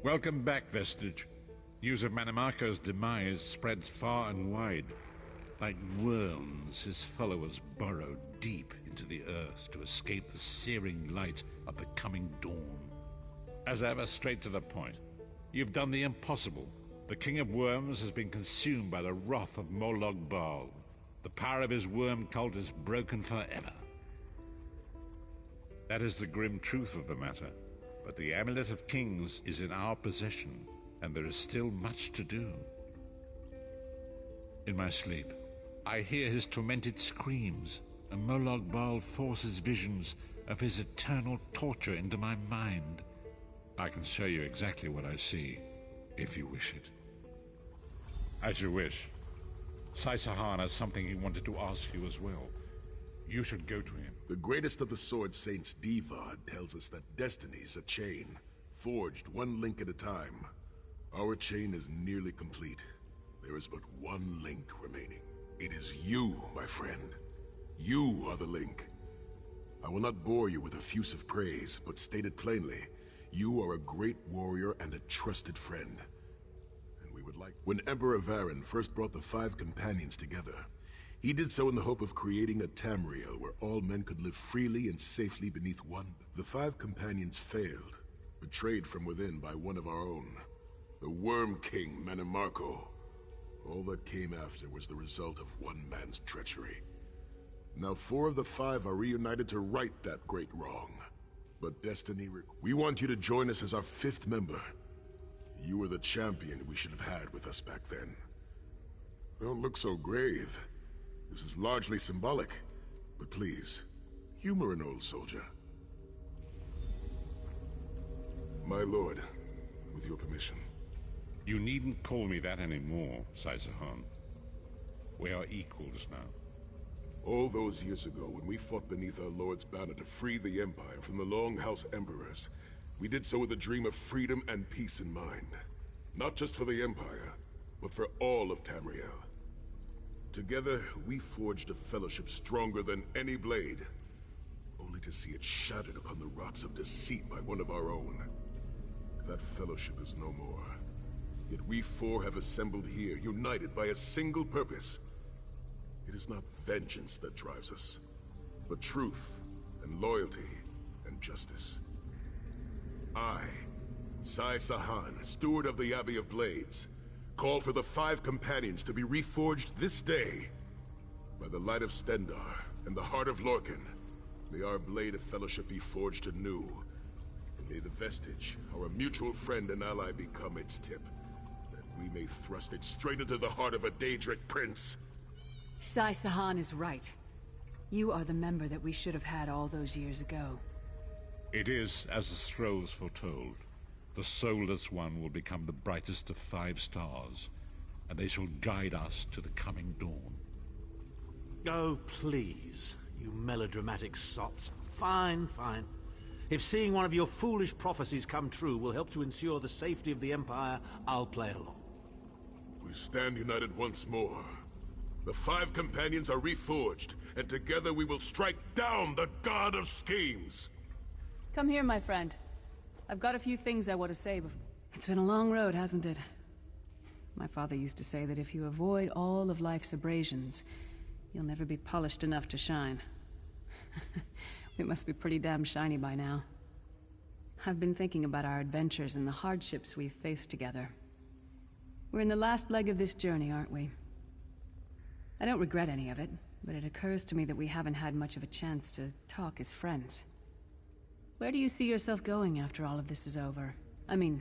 Welcome back, Vestige. News of Manimarco's demise spreads far and wide. Like worms, his followers burrow deep into the earth to escape the searing light of the coming dawn. As ever, straight to the point. You've done the impossible. The King of Worms has been consumed by the wrath of Molog Bal. The power of his worm cult is broken forever. That is the grim truth of the matter. But the Amulet of Kings is in our possession, and there is still much to do. In my sleep, I hear his tormented screams, and Molog Bal forces visions of his eternal torture into my mind. I can show you exactly what I see, if you wish it. As you wish. Sai-Sahan has something he wanted to ask you as well. You should go to him. The greatest of the Sword Saints, Divad, tells us that destiny's a chain, forged one link at a time. Our chain is nearly complete. There is but one link remaining. It is you, my friend. You are the link. I will not bore you with effusive praise, but state it plainly. You are a great warrior and a trusted friend. And we would like... When Emperor Varen first brought the 5 companions together, he did so in the hope of creating a Tamriel where all men could live freely and safely beneath one. The 5 companions failed, betrayed from within by one of our own, the Worm King, Manimarco. All that came after was the result of one man's treachery. Now 4 of the 5 are reunited to right that great wrong. But destiny... We want you to join us as our 5th member. You were the champion we should have had with us back then. Don't look so grave. This is largely symbolic, but please, humor an old soldier. My lord, with your permission. You needn't call me that anymore, Sai-Sahan. We are equals now. All those years ago, when we fought beneath our lord's banner to free the Empire from the Longhouse Emperors, we did so with a dream of freedom and peace in mind. Not just for the Empire, but for all of Tamriel. Together, we forged a fellowship stronger than any blade, only to see it shattered upon the rocks of deceit by one of our own. That fellowship is no more. Yet we 4 have assembled here, united by a single purpose. It is not vengeance that drives us, but truth and loyalty and justice. I, Sai-Sahan, steward of the Abbey of Blades, call for the 5 companions to be reforged this day. By the light of Stendarr and the heart of Lorkhan, may our blade of fellowship be forged anew. And may the Vestige, our mutual friend and ally, become its tip, that we may thrust it straight into the heart of a Daedric prince. Sai-Sahan is right. You are the member that we should have had all those years ago. It is as the scrolls foretold. The soulless one will become the brightest of 5 stars, and they shall guide us to the coming dawn. Oh, please, you melodramatic sots. Fine, fine. If seeing one of your foolish prophecies come true will help to ensure the safety of the Empire, I'll play along. We stand united once more. The 5 companions are reforged, and together we will strike down the God of Schemes! Come here, my friend. I've got a few things I want to say. It's been a long road, hasn't it? My father used to say that if you avoid all of life's abrasions, you'll never be polished enough to shine. We must be pretty damn shiny by now. I've been thinking about our adventures and the hardships we've faced together. We're in the last leg of this journey, aren't we? I don't regret any of it, but it occurs to me that we haven't had much of a chance to talk as friends. Where do you see yourself going after all of this is over? I mean,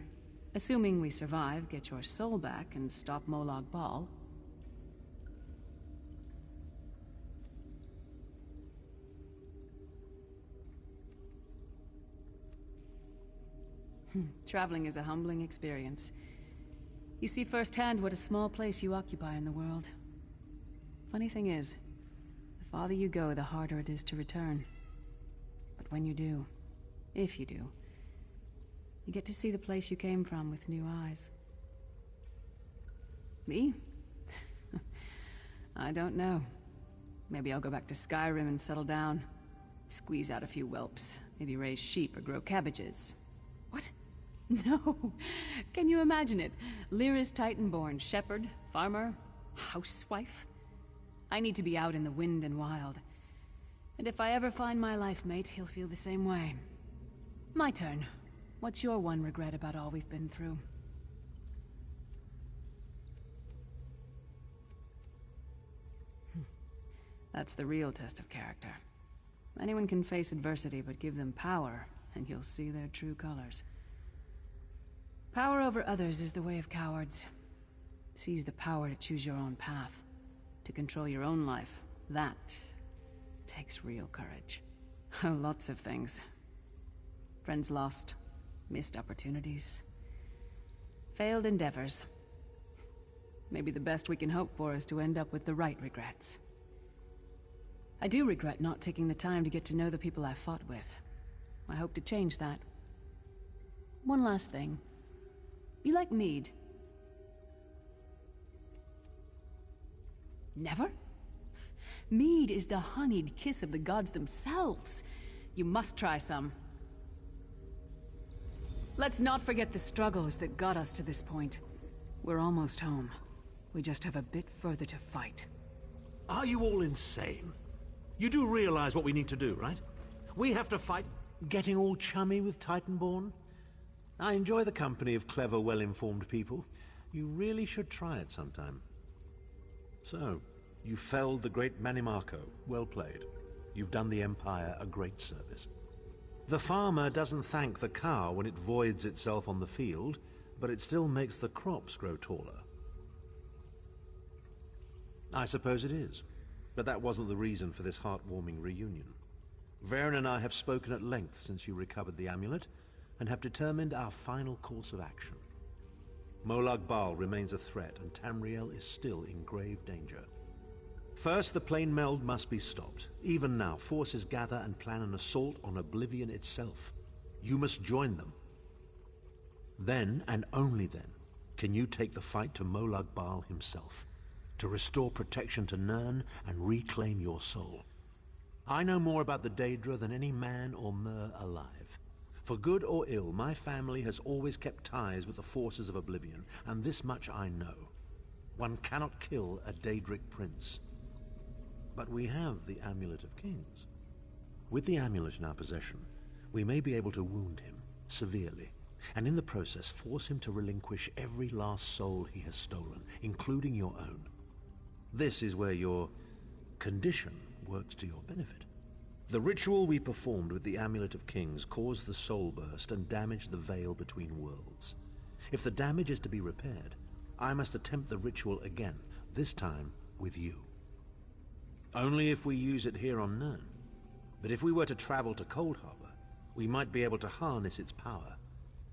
assuming we survive, get your soul back, and stop Molog Bal. Traveling is a humbling experience. You see firsthand what a small place you occupy in the world. Funny thing is, the farther you go, the harder it is to return. But when you do, if you do, you get to see the place you came from with new eyes. Me? I don't know. Maybe I'll go back to Skyrim and settle down. Squeeze out a few whelps. Maybe raise sheep or grow cabbages. What? No. Can you imagine it? Lyris Titanborn, shepherd, farmer, housewife. I need to be out in the wind and wild. And if I ever find my life mate, he'll feel the same way. My turn. What's your one regret about all we've been through? That's the real test of character. Anyone can face adversity, but give them power, and you'll see their true colors. Power over others is the way of cowards. Seize the power to choose your own path, to control your own life. That takes real courage. Oh, lots of things. Friends lost, missed opportunities, failed endeavors. Maybe the best we can hope for is to end up with the right regrets. I do regret not taking the time to get to know the people I fought with. I hope to change that. One last thing. You like mead? Never? Mead is the honeyed kiss of the gods themselves. You must try some. Let's not forget the struggles that got us to this point. We're almost home. We just have a bit further to fight. Are you all insane? You do realize what we need to do, right? We have to fight getting all chummy with Titanborn. I enjoy the company of clever, well-informed people. You really should try it sometime. So, you felled the great Manimarco. Well played. You've done the Empire a great service. The farmer doesn't thank the cow when it voids itself on the field, but it still makes the crops grow taller. I suppose it is, but that wasn't the reason for this heartwarming reunion. Varen and I have spoken at length since you recovered the amulet, and have determined our final course of action. Molag Bal remains a threat, and Tamriel is still in grave danger. First, the plane meld must be stopped. Even now, forces gather and plan an assault on Oblivion itself. You must join them. Then, and only then, can you take the fight to Molag Bal himself, to restore protection to Nirn and reclaim your soul. I know more about the Daedra than any man or mer alive. For good or ill, my family has always kept ties with the forces of Oblivion, and this much I know. One cannot kill a Daedric prince. But we have the Amulet of Kings. With the amulet in our possession, we may be able to wound him severely, and in the process force him to relinquish every last soul he has stolen, including your own. This is where your condition works to your benefit. The ritual we performed with the Amulet of Kings caused the soul burst and damaged the veil between worlds. If the damage is to be repaired, I must attempt the ritual again, this time with you. Only if we use it here on Nirn. But if we were to travel to Cold Harbor, we might be able to harness its power,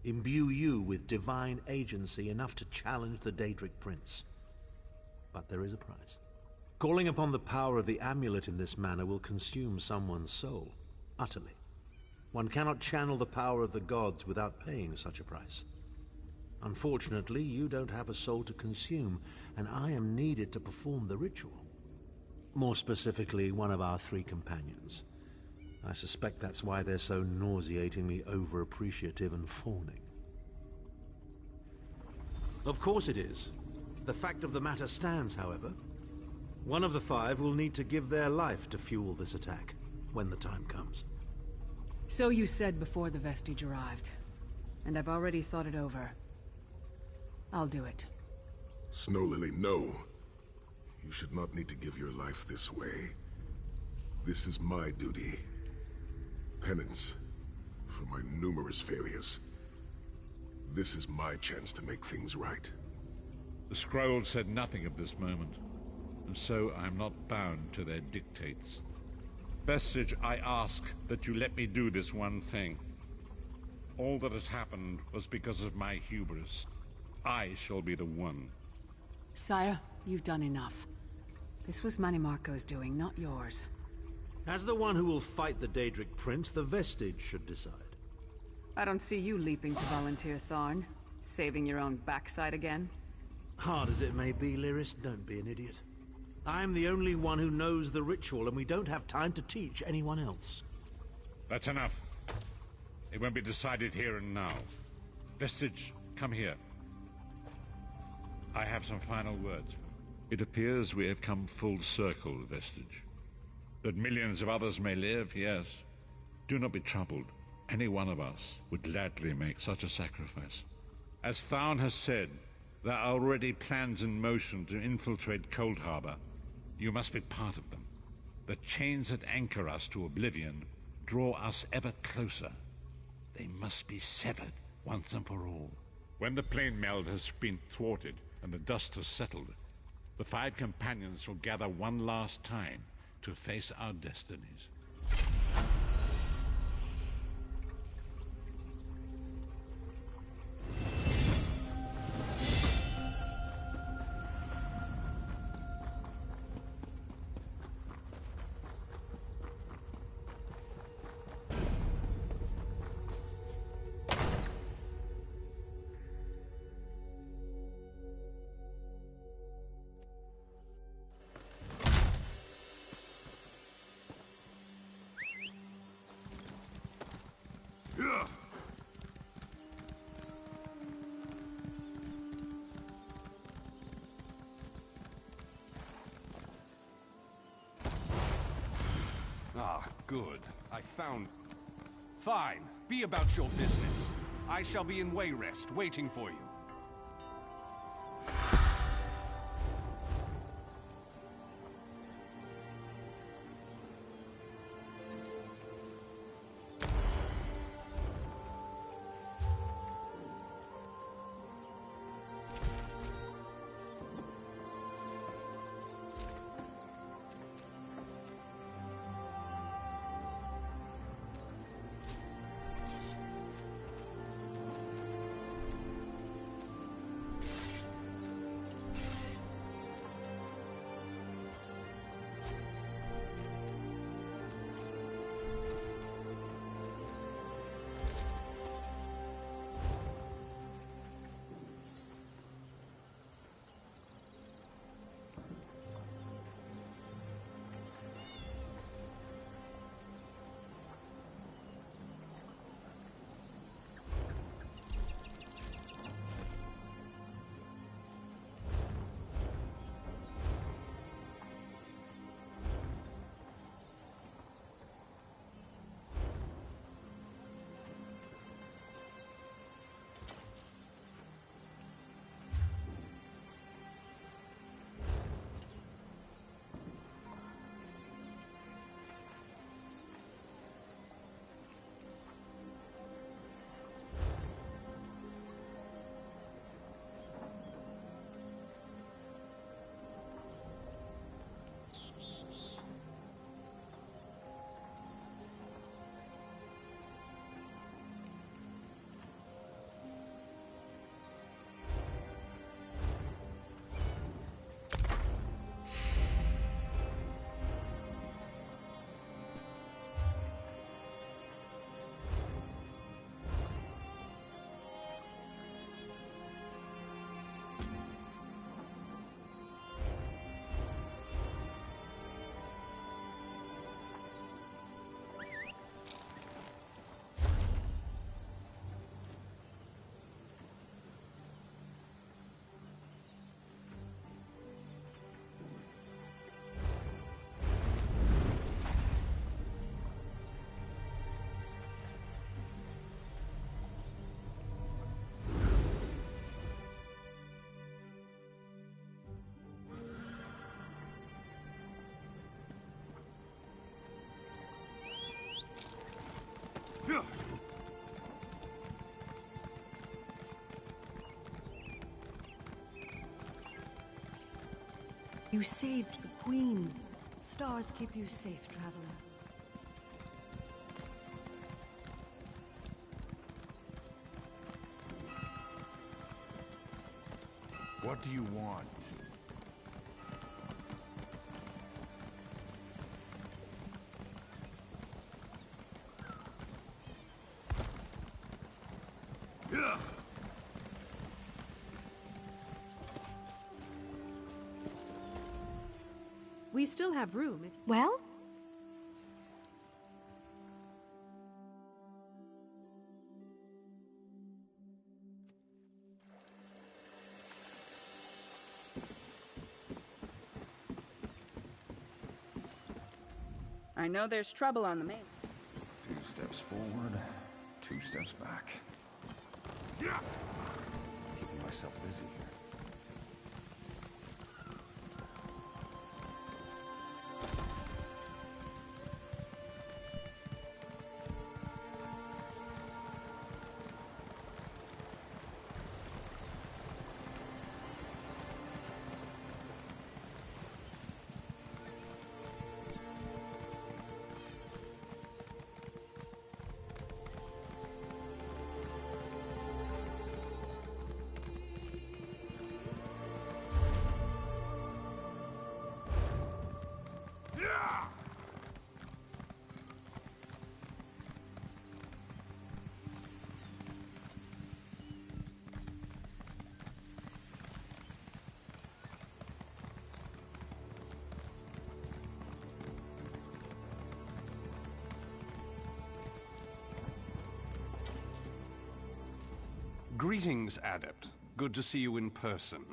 imbue you with divine agency enough to challenge the Daedric Prince. But there is a price. Calling upon the power of the amulet in this manner will consume someone's soul, utterly. One cannot channel the power of the gods without paying such a price. Unfortunately, you don't have a soul to consume, and I am needed to perform the ritual. More specifically, one of our 3 companions. I suspect that's why they're so nauseatingly over-appreciative and fawning. Of course it is. The fact of the matter stands, however. One of the 5 will need to give their life to fuel this attack, when the time comes. So you said before the vestige arrived, and I've already thought it over. I'll do it. Snow Lily, no. You should not need to give your life this way. This is my duty. Penance for my numerous failures. This is my chance to make things right. The scroll said nothing of this moment, and so I am not bound to their dictates. Vestige, I ask that you let me do this one thing. All that has happened was because of my hubris. I shall be the one. Sire, you've done enough. This was Manimarco's doing, not yours. As the one who will fight the Daedric Prince, the Vestige should decide. I don't see you leaping to volunteer, Tharn. Saving your own backside again. Hard as it may be, Lyris, don't be an idiot. I'm the only one who knows the ritual, and we don't have time to teach anyone else. That's enough. It won't be decided here and now. Vestige, come here. I have some final words. It appears we have come full circle, Vestige. That millions of others may live, yes. Do not be troubled. Any one of us would gladly make such a sacrifice. As Thaun has said, there are already plans in motion to infiltrate Cold Harbor. You must be part of them. The chains that anchor us to oblivion draw us ever closer. They must be severed once and for all. When the plane meld has been thwarted and the dust has settled, the 5 companions will gather one last time to face our destinies. Ah, good. I found... Fine. Be about your business. I shall be in Wayrest, waiting for you. You saved the Queen. Stars keep you safe, traveler. What do you want? We still have room if... Well? I know there's trouble on the main. 2 steps forward, 2 steps back. Keeping myself busy here. Greetings, Adept. Good to see you in person.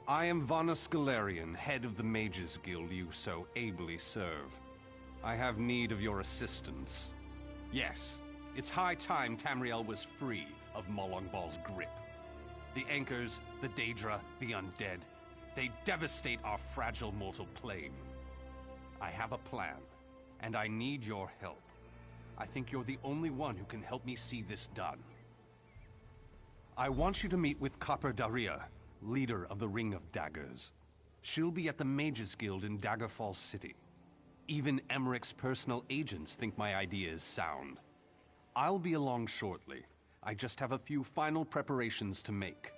I am Vana Scalarian, head of the Mages Guild you so ably serve. I have need of your assistance. Yes, it's high time Tamriel was free of Molongbal's grip. The Anchors, the Daedra, the Undead, they devastate our fragile mortal plane. I have a plan, and I need your help. I think you're the only one who can help me see this done. I want you to meet with Copper Daria, leader of the Ring of Daggers. She'll be at the Mages Guild in Daggerfall City. Even Emmerich's personal agents think my idea is sound. I'll be along shortly. I just have a few final preparations to make.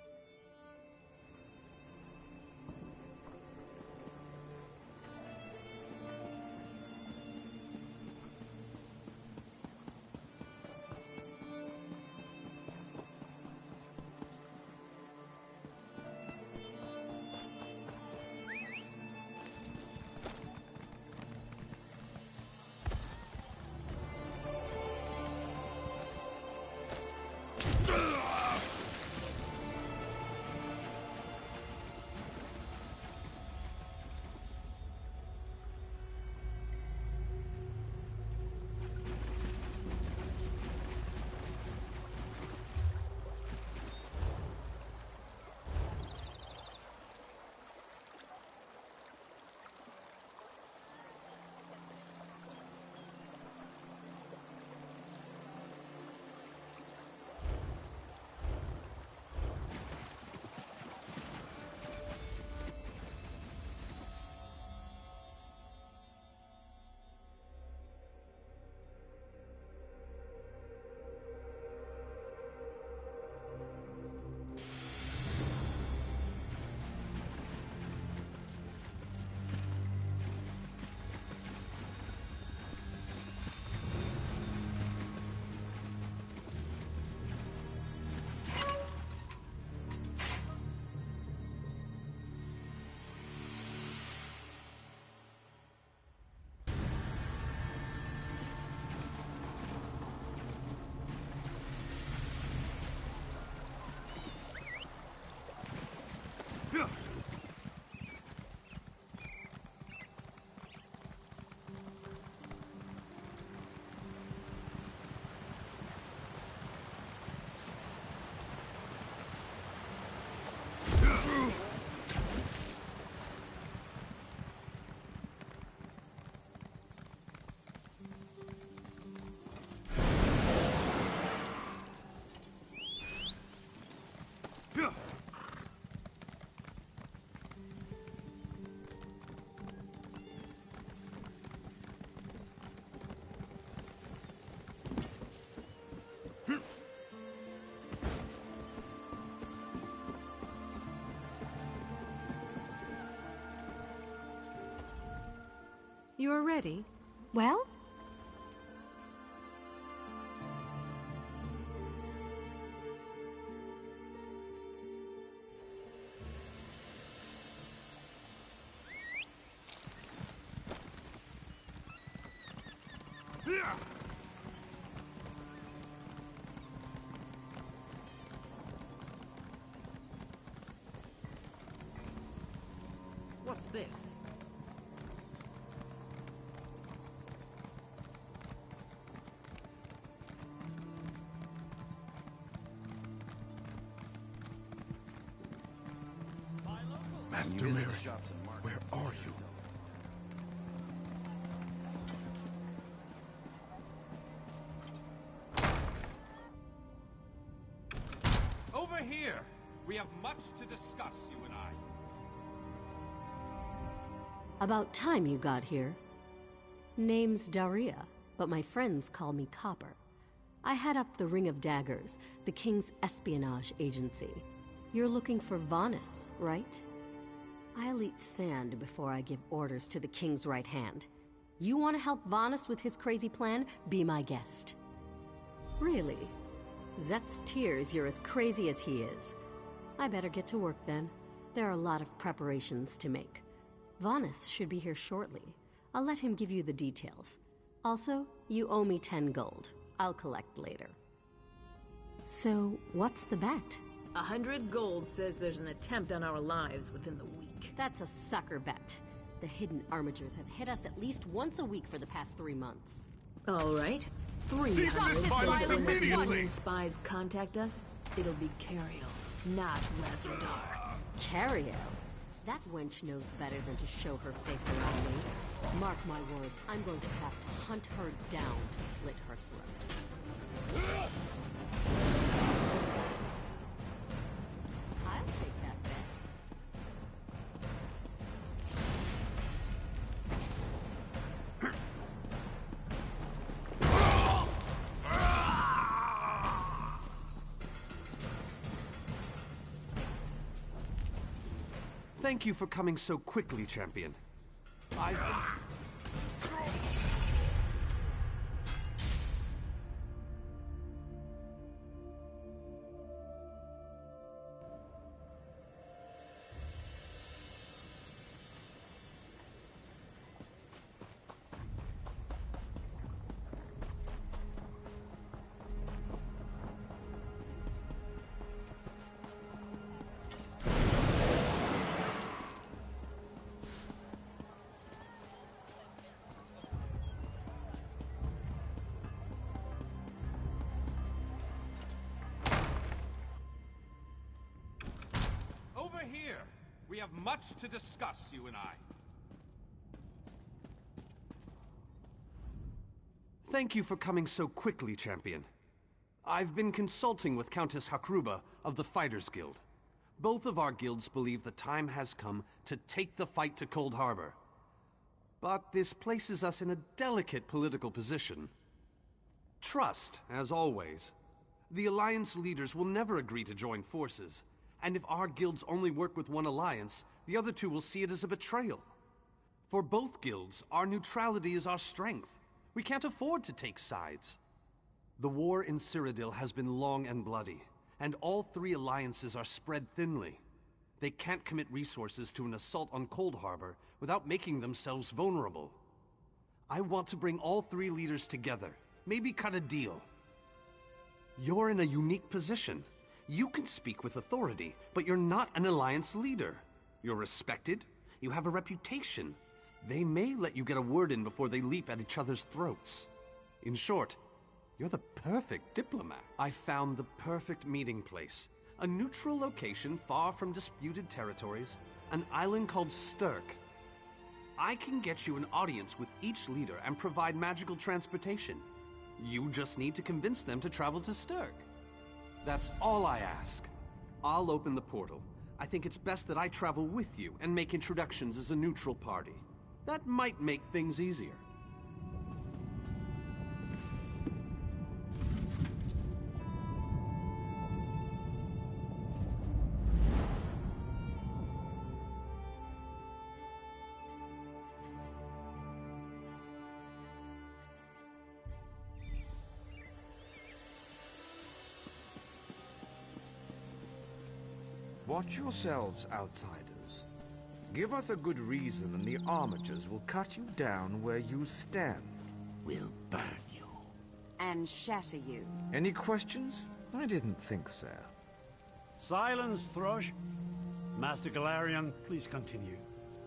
You're ready? Well? What's this? Master Merrick, where are you? Over here! We have much to discuss, you and I. About time you got here. Name's Daria, but my friends call me Copper. I head up the Ring of Daggers, the King's espionage agency. You're looking for Vanus, right? I'll eat sand before I give orders to the King's right hand. You want to help Vanus with his crazy plan? Be my guest. Really? Zet's tears you're as crazy as he is. I better get to work then. There are a lot of preparations to make. Vanus should be here shortly. I'll let him give you the details. Also, you owe me 10 gold. I'll collect later. So, what's the bet? 100 gold says there's an attempt on our lives within the week. That's a sucker bet. The hidden armatures have hit us at least once a week for the past 3 months. All right. Cease this violence immediately! When spies contact us, it'll be Cariel, not Razradar. Cariel? That wench knows better than to show her face around me. Mark my words, I'm going to have to hunt her down to slit her throat. I'll take that bet. Thank you for coming so quickly, champion. Over here! We have much to discuss, you and I. Thank you for coming so quickly, champion. I've been consulting with Countess Hakruba of the Fighters Guild. Both of our guilds believe the time has come to take the fight to Cold Harbor. But this places us in a delicate political position. Trust, as always. The Alliance leaders will never agree to join forces. And if our guilds only work with one alliance, the other two will see it as a betrayal. For both guilds, our neutrality is our strength. We can't afford to take sides. The war in Cyrodiil has been long and bloody, and all three alliances are spread thinly. They can't commit resources to an assault on Cold Harbor without making themselves vulnerable. I want to bring all three leaders together, maybe cut a deal. You're in a unique position. You can speak with authority, but you're not an alliance leader. You're respected, you have a reputation. They may let you get a word in before they leap at each other's throats. In short, you're the perfect diplomat. I found the perfect meeting place. A neutral location far from disputed territories, an island called Sturk. I can get you an audience with each leader and provide magical transportation. You just need to convince them to travel to Sturk. That's all I ask. I'll open the portal. I think it's best that I travel with you and make introductions as a neutral party. That might make things easier. Watch yourselves, outsiders. Give us a good reason and the armatures will cut you down where you stand. We'll burn you. And shatter you. Any questions? I didn't think so. Silence, Thrush. Master Galarian, please continue.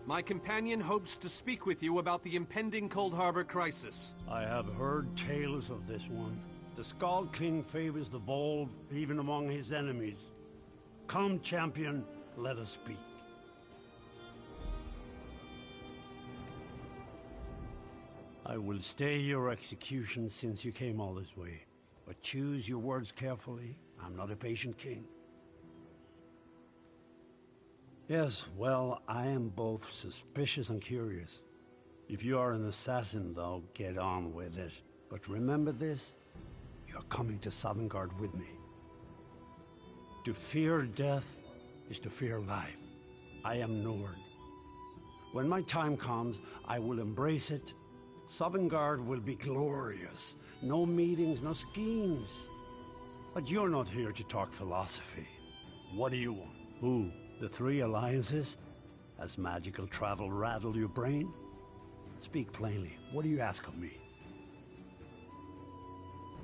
My companion hopes to speak with you about the impending Cold Harbor crisis. I have heard tales of this one. The Skald King favors the bold, even among his enemies. Come, champion, let us speak. I will stay your execution since you came all this way. But choose your words carefully. I'm not a patient king. Yes, well, I am both suspicious and curious. If you are an assassin, though, get on with it. But remember this, you're coming to Zaybakaire with me. To fear death is to fear life. I am Nord. When my time comes, I will embrace it. Zaybakaire will be glorious. No meetings, no schemes. But you're not here to talk philosophy. What do you want? Who? The three alliances? Has magical travel rattled your brain? Speak plainly. What do you ask of me?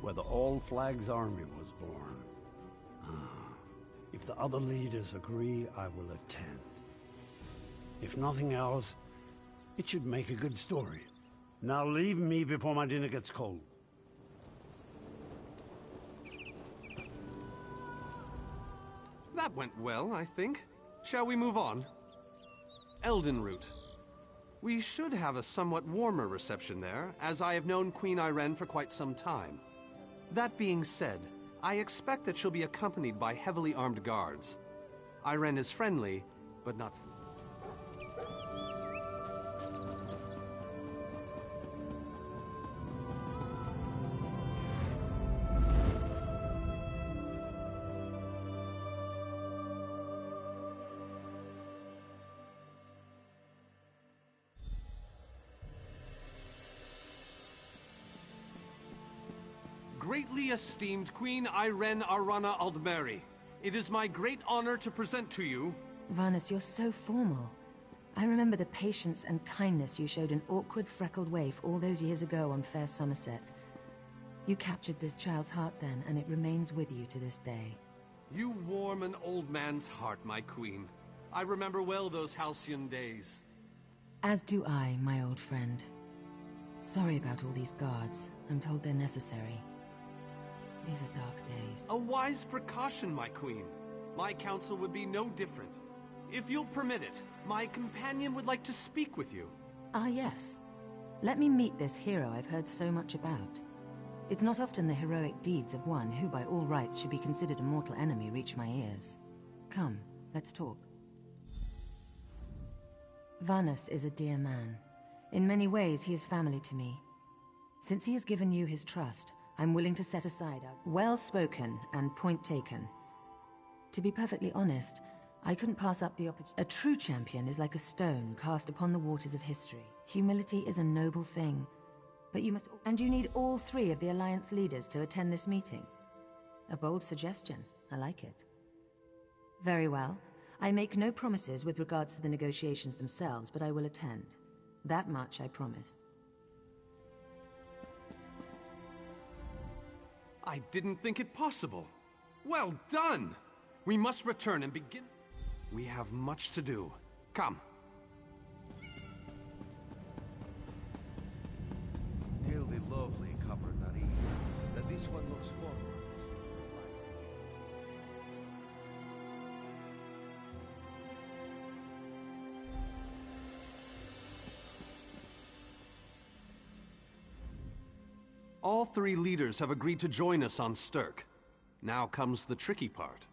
Where the All-Flags army was born. If the other leaders agree, I will attend. If nothing else, it should make a good story. Now leave me before my dinner gets cold. That went well, I think. Shall we move on? Eldenroot. We should have a somewhat warmer reception there, as I have known Queen Irene for quite some time. That being said, I expect that she'll be accompanied by heavily armed guards. Irene is friendly, but not... Greatly esteemed Queen Irene Arana Aldmeri, it is my great honor to present to you... Varnus, you're so formal. I remember the patience and kindness you showed an awkward, freckled waif all those years ago on fair Somerset. You captured this child's heart then, and it remains with you to this day. You warm an old man's heart, my queen. I remember well those halcyon days. As do I, my old friend. Sorry about all these guards. I'm told they're necessary. These are dark days. A wise precaution, my queen. My counsel would be no different. If you'll permit it, my companion would like to speak with you. Ah, yes. Let me meet this hero I've heard so much about. It's not often the heroic deeds of one who by all rights should be considered a mortal enemy reach my ears. Come, let's talk. Varnus is a dear man. In many ways, he is family to me. Since he has given you his trust, I'm willing to set aside our... Well spoken and point taken. To be perfectly honest, I couldn't pass up the opportunity. A true champion is like a stone cast upon the waters of history. Humility is a noble thing, but you must... And you need all three of the Alliance leaders to attend this meeting. A bold suggestion. I like it. Very well. I make no promises with regards to the negotiations themselves, but I will attend. That much I promise. I didn't think it possible. Well done! We must return and begin... We have much to do. Come. Tell the lovely copper Nari that this one looks forward to seeing All three leaders have agreed to join us on Stirk. Now comes the tricky part.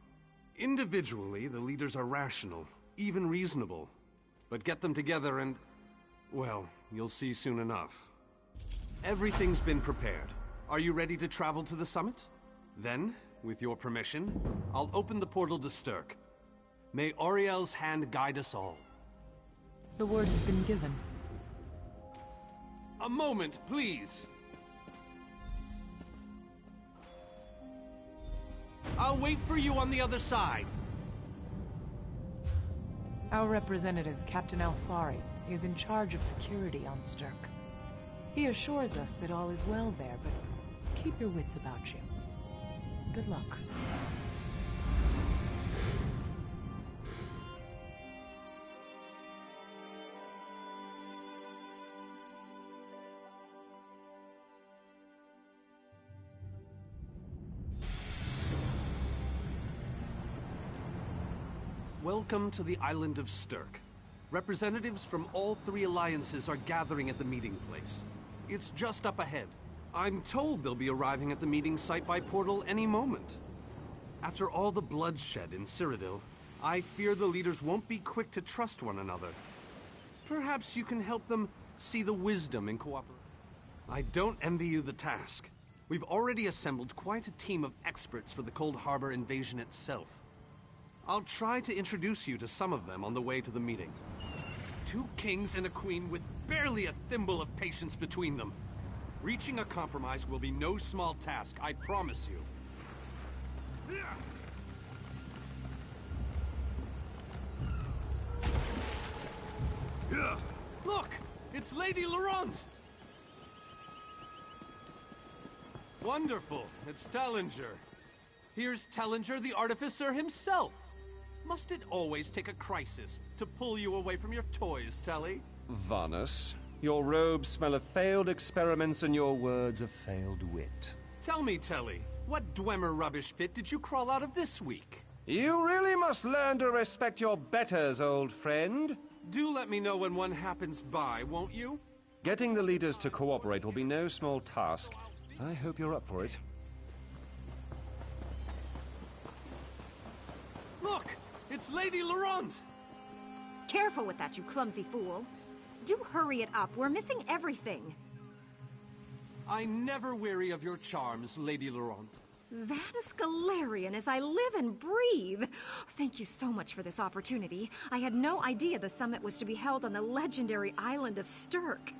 Individually, the leaders are rational, even reasonable. But get them together and... well, you'll see soon enough. Everything's been prepared. Are you ready to travel to the summit? Then, with your permission, I'll open the portal to Stirk. May Auriel's hand guide us all. The word has been given. A moment, please! I'll wait for you on the other side. Our representative, Captain Alfari, is in charge of security on Stirk. He assures us that all is well there, but keep your wits about you. Good luck. Welcome to the island of Stirk. Representatives from all three alliances are gathering at the meeting place. It's just up ahead. I'm told they'll be arriving at the meeting site by portal any moment. After all the bloodshed in Cyrodiil, I fear the leaders won't be quick to trust one another. Perhaps you can help them see the wisdom in cooperation. I don't envy you the task. We've already assembled quite a team of experts for the Cold Harbor invasion itself. I'll try to introduce you to some of them on the way to the meeting. 2 kings and a queen with barely a thimble of patience between them. Reaching a compromise will be no small task, I promise you. Look! It's Lady Laurent! Wonderful. It's Tellinger. Here's Tellinger the Artificer himself. Must it always take a crisis to pull you away from your toys, Telly? Vanus, your robes smell of failed experiments and your words of failed wit. Tell me, Telly, what Dwemer rubbish pit did you crawl out of this week? You really must learn to respect your betters, old friend. Do let me know when one happens by, won't you? Getting the leaders to cooperate will be no small task. I hope you're up for it. Look! It's Lady Laurent! Careful with that, you clumsy fool. Do hurry it up. We're missing everything. I never weary of your charms, Lady Laurent. Vanus Galarian as I live and breathe. Thank you so much for this opportunity. I had no idea the summit was to be held on the legendary island of Stirk.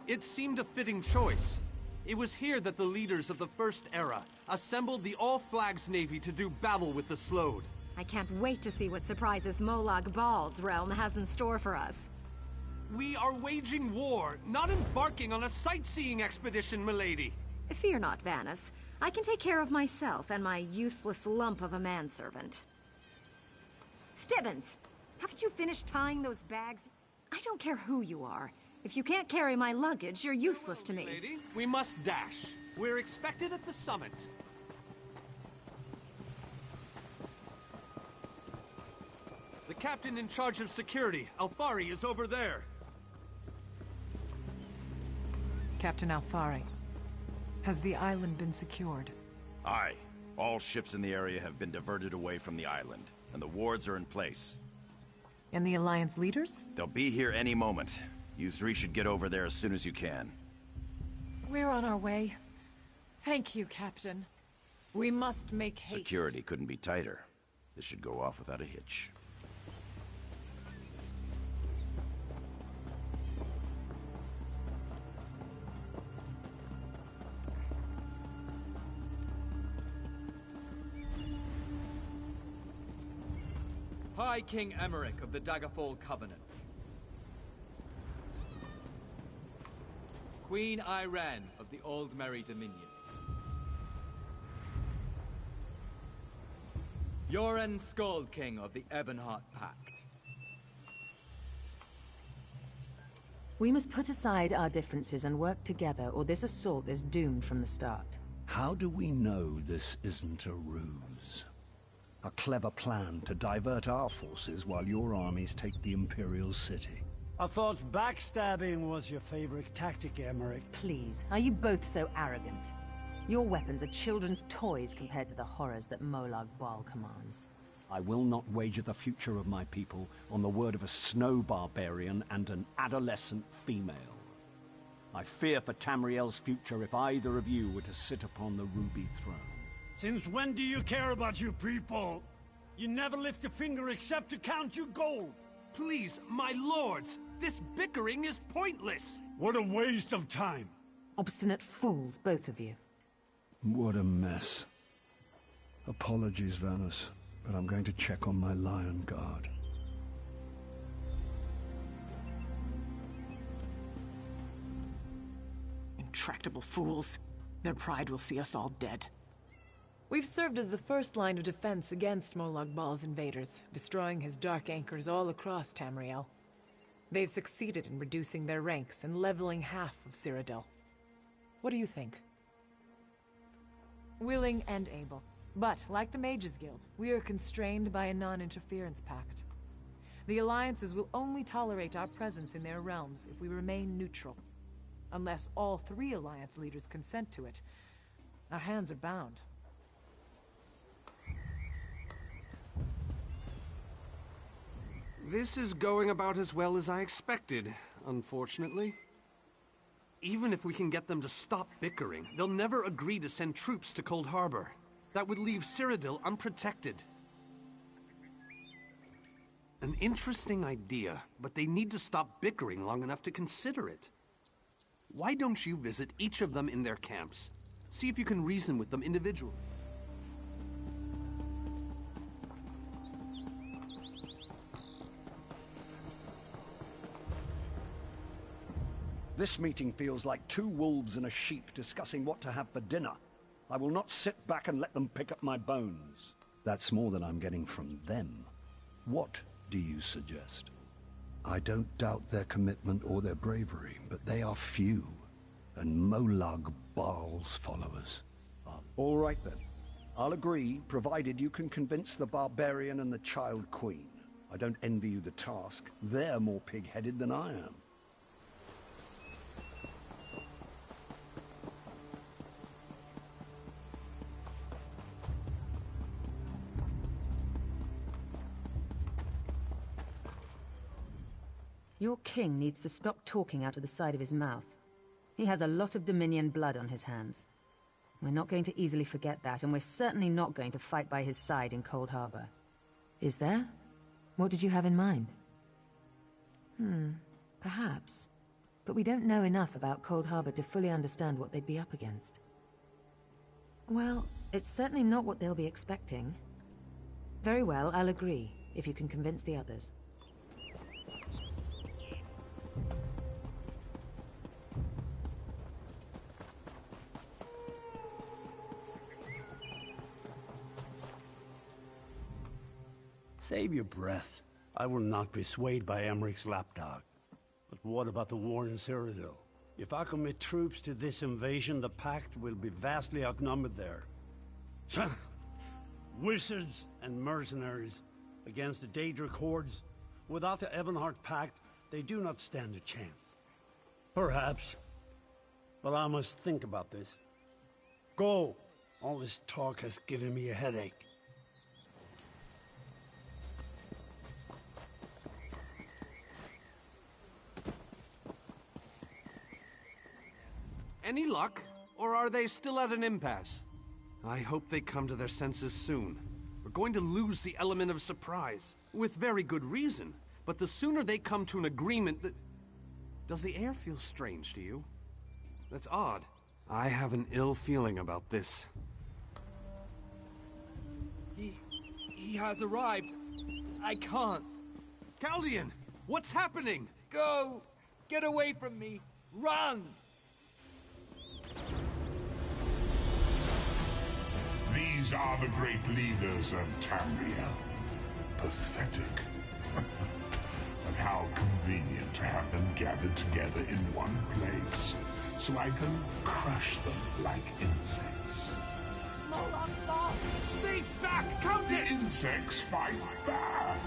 It seemed a fitting choice. It was here that the leaders of the First Era assembled the All-Flags Navy to do battle with the Slode. I can't wait to see what surprises Molag Bal's realm has in store for us. We are waging war, not embarking on a sightseeing expedition, milady. Fear not, Vanus. I can take care of myself and my useless lump of a manservant. Stibbins, haven't you finished tying those bags? I don't care who you are. If you can't carry my luggage, you're useless to me. Lady, we must dash. We're expected at the summit. The captain in charge of security, Alfari, is over there. Captain Alfari, has the island been secured? Aye. All ships in the area have been diverted away from the island, and the wards are in place. And the Alliance leaders? They'll be here any moment. You 3 should get over there as soon as you can. We're on our way. Thank you, Captain. We must make haste. Security couldn't be tighter. This should go off without a hitch. High King Emmerich of the Daggerfall Covenant. Queen Irene of the Old Merry Dominion. Yoren Skald King of the Ebonheart Pact. We must put aside our differences and work together, or this assault is doomed from the start. How do we know this isn't a ruse? A clever plan to divert our forces while your armies take the Imperial city. I thought backstabbing was your favorite tactic, Emmerich. Please, are you both so arrogant? Your weapons are children's toys compared to the horrors that Molag Bal commands. I will not wager the future of my people on the word of a snow barbarian and an adolescent female. I fear for Tamriel's future if either of you were to sit upon the Ruby Throne. Since when do you care about your people? You never lift a finger except to count your gold. Please, my lords, this bickering is pointless. What a waste of time. Obstinate fools, both of you. What a mess. Apologies, Vanus, but I'm going to check on my Lion Guard. Intractable fools. Their pride will see us all dead. We've served as the first line of defense against Molag Bal's invaders, destroying his dark anchors all across Tamriel. They've succeeded in reducing their ranks and leveling half of Cyrodiil. What do you think? Willing and able. But, like the Mages Guild, we are constrained by a non-interference pact. The alliances will only tolerate our presence in their realms if we remain neutral. unless all 3 Alliance leaders consent to it. Our hands are bound. This is going about as well as I expected, unfortunately. Even if we can get them to stop bickering, they'll never agree to send troops to Cold Harbor. That would leave Cyrodiil unprotected. An interesting idea, but they need to stop bickering long enough to consider it. Why don't you visit each of them in their camps? See if you can reason with them individually. This meeting feels like 2 wolves and a sheep discussing what to have for dinner. I will not sit back and let them pick up my bones. That's more than I'm getting from them. What do you suggest? I don't doubt their commitment or their bravery, but they are few, and Molag Baal's followers. All right then. I'll agree, provided you can convince the barbarian and the child queen. I don't envy you the task. They're more pig-headed than I am. Your king needs to stop talking out of the side of his mouth. He has a lot of Dominion blood on his hands. We're not going to easily forget that, and we're certainly not going to fight by his side in Cold Harbor. Is there? What did you have in mind? Perhaps. But we don't know enough about Cold Harbor to fully understand what they'd be up against. Well, it's certainly not what they'll be expecting. Very well, I'll agree, if you can convince the others. Save your breath. I will not be swayed by Emmeric's lapdog. But what about the war in Cyrodiil? If I commit troops to this invasion, the Pact will be vastly outnumbered there. Wizards and mercenaries against the Daedric hordes. Without the Ebonheart Pact, they do not stand a chance. Perhaps. But I must think about this. Go! All this talk has given me a headache. Any luck? Or are they still at an impasse? I hope they come to their senses soon. We're going to lose the element of surprise. With very good reason. But the sooner they come to an agreement that... Does the air feel strange to you? That's odd. I have an ill feeling about this. He has arrived. I can't. Chaldean! What's happening? Go! Get away from me! Run! These are the great leaders of Tamriel. Pathetic. But how convenient to have them gathered together in one place, so I can crush them like insects. Stay back, Countess! The insects fight back.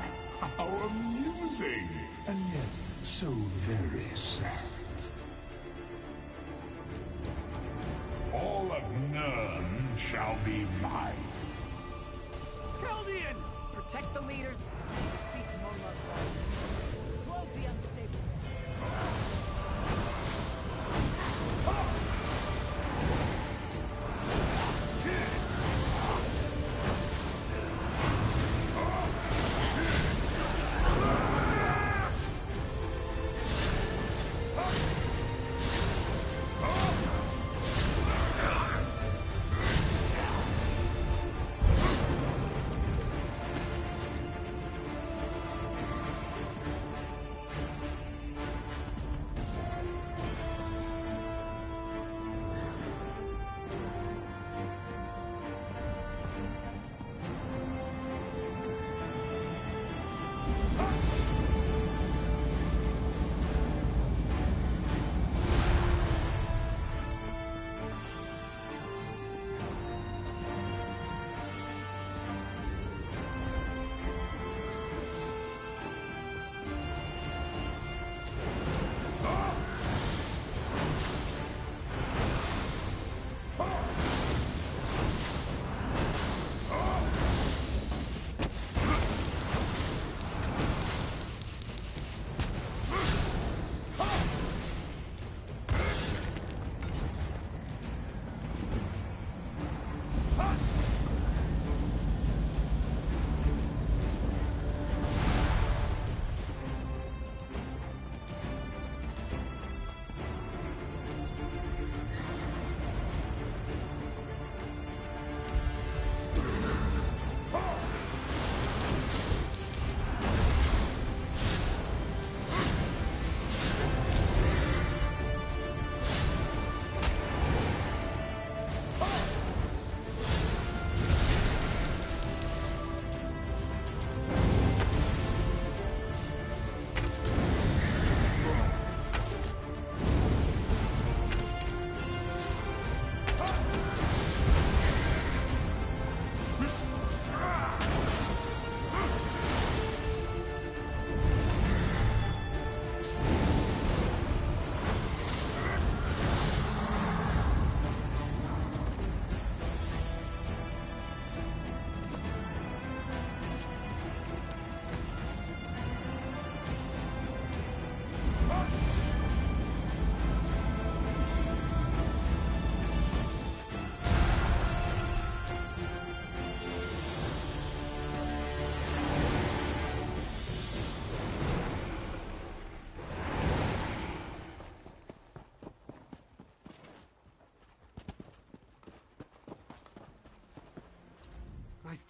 How amusing, and yet so very sad. All of Nirn shall be mine. Chaldean! Protect the leaders. Defeat Molag Bal. Close the unstable.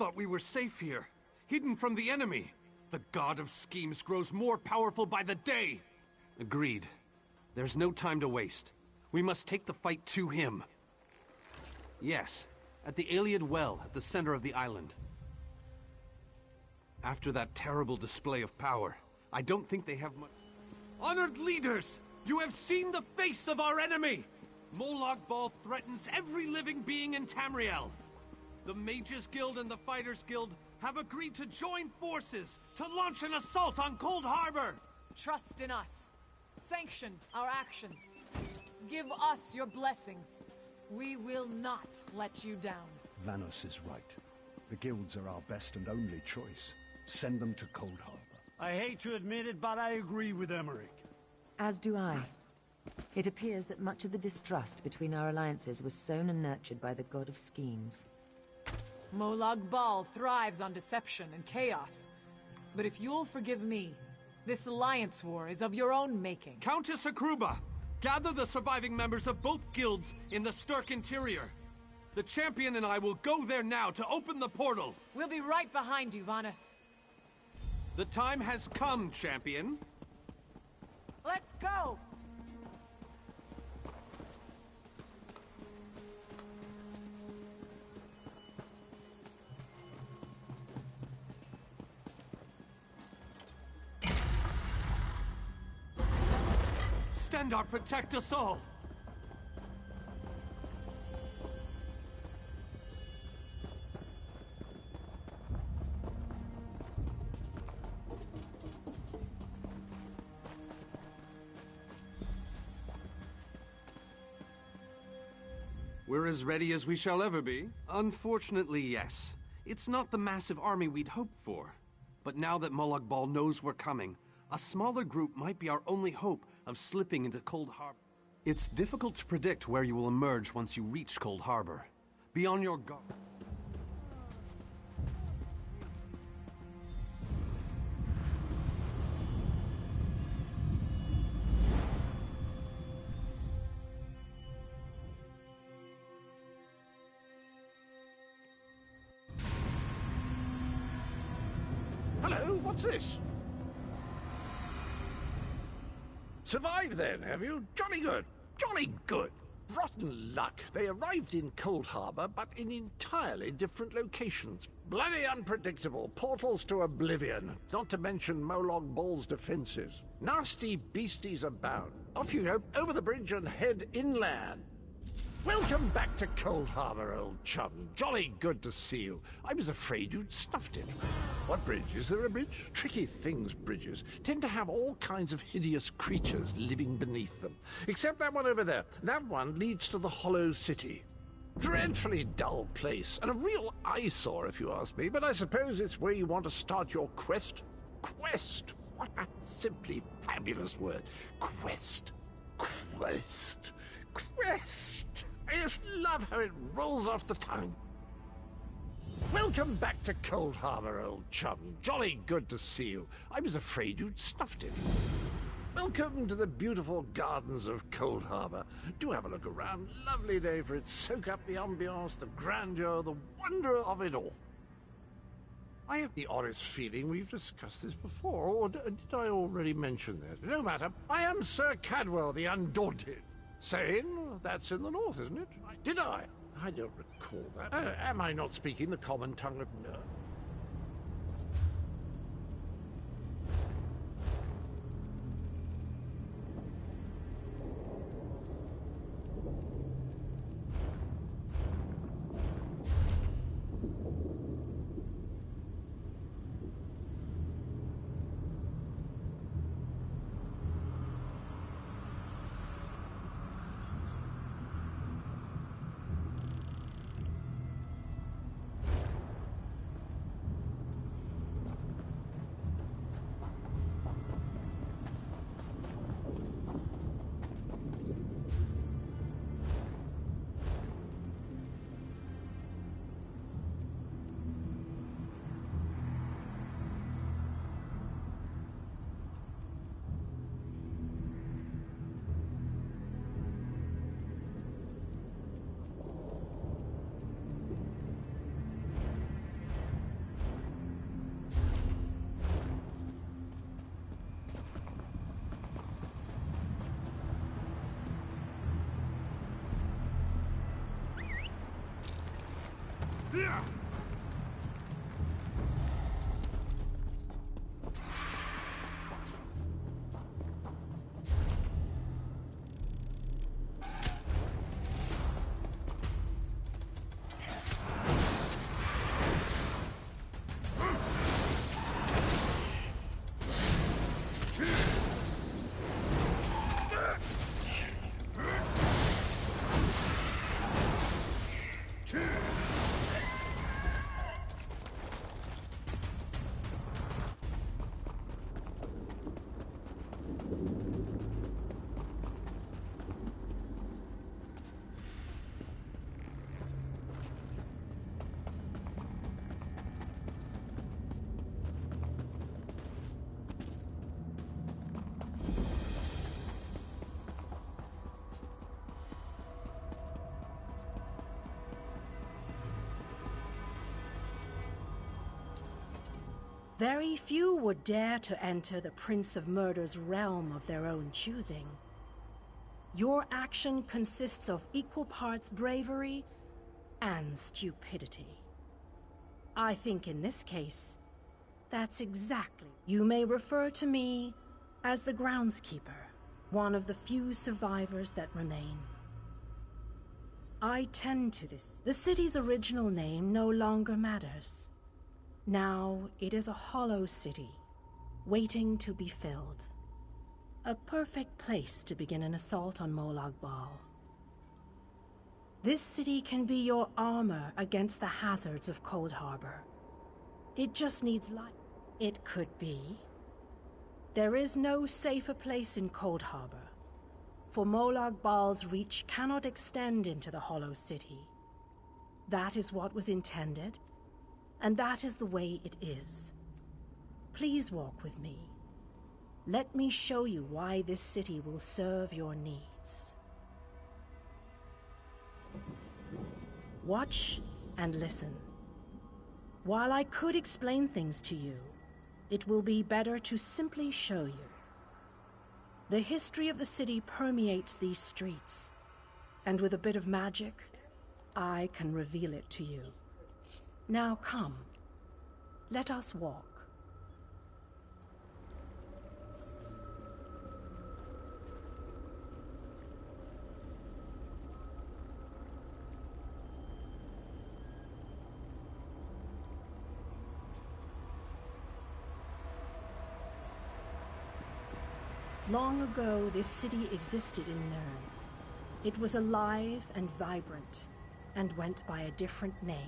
thought we were safe here, hidden from the enemy. The god of schemes grows more powerful by the day. Agreed. There's no time to waste. We must take the fight to him. Yes, at the Iliad Well at the center of the island. After that terrible display of power, I don't think they have much... Honored leaders! You have seen the face of our enemy! Molag Bal threatens every living being in Tamriel. The Mages Guild and the Fighters Guild have agreed to join forces to launch an assault on Cold Harbor! Trust in us. Sanction our actions. Give us your blessings. We will not let you down. Vanos is right. The guilds are our best and only choice. Send them to Cold Harbor. I hate to admit it, but I agree with Emmerich. As do I. It appears that much of the distrust between our alliances was sown and nurtured by the god of schemes. Molag Bal thrives on deception and chaos. But if you'll forgive me, this alliance war is of your own making. Countess Akruba! Gather the surviving members of both guilds in the Sturk interior. The champion and I will go there now to open the portal. We'll be right behind you, Vanus. The time has come, champion. Let's go! Stendarr, protect us all! We're as ready as we shall ever be. Unfortunately, yes. It's not the massive army we'd hoped for. But now that Molag Bal knows we're coming, a smaller group might be our only hope of slipping into Cold Harbor. It's difficult to predict where you will emerge once you reach Cold Harbor. Be on your guard. Hello, what's this? Survived then, have you? Jolly good. Jolly good. Rotten luck. They arrived in Cold Harbor, but in entirely different locations. Bloody unpredictable. Portals to oblivion. Not to mention Molag Bal's defenses. Nasty beasties abound. Off you go, over the bridge and head inland. Welcome back to Cold Harbor, old chum. Jolly good to see you. I was afraid you'd snuffed it. What bridge? Is there a bridge? Tricky things, bridges. Tend to have all kinds of hideous creatures living beneath them. Except that one over there. That one leads to the Hollow City. Dreadfully dull place, and a real eyesore if you ask me, but I suppose it's where you want to start your quest. Quest! What a simply fabulous word. Quest. Quest. Quest! I just love how it rolls off the tongue. Welcome back to Cold Harbor, old chum. Jolly good to see you. I was afraid you'd snuffed it. Welcome to the beautiful gardens of Cold Harbor. Do have a look around. Lovely day for it. Soak up the ambiance, the grandeur, the wonder of it all. I have the oddest feeling we've discussed this before, or did I already mention that? No matter. I am Sir Cadwell the Undaunted. Sane? That's in the north, isn't it? Did I? I don't recall that. Am I not speaking the common tongue of nerve? Very few would dare to enter the Prince of Murder's realm of their own choosing. Your action consists of equal parts bravery and stupidity. I think in this case, that's exactly. You may refer to me as the groundskeeper, one of the few survivors that remain. I tend to this. The city's original name no longer matters. Now it is a hollow city, waiting to be filled. A perfect place to begin an assault on Molag Bal. This city can be your armor against the hazards of Cold Harbor. It just needs light. It could be. There is no safer place in Cold Harbor, for Molag Bal's reach cannot extend into the hollow city. That is what was intended. And that is the way it is. Please walk with me. Let me show you why this city will serve your needs. Watch and listen. While I could explain things to you, it will be better to simply show you. The history of the city permeates these streets, and with a bit of magic, I can reveal it to you. Now come, let us walk. Long ago, this city existed in Nern. It was alive and vibrant, and went by a different name.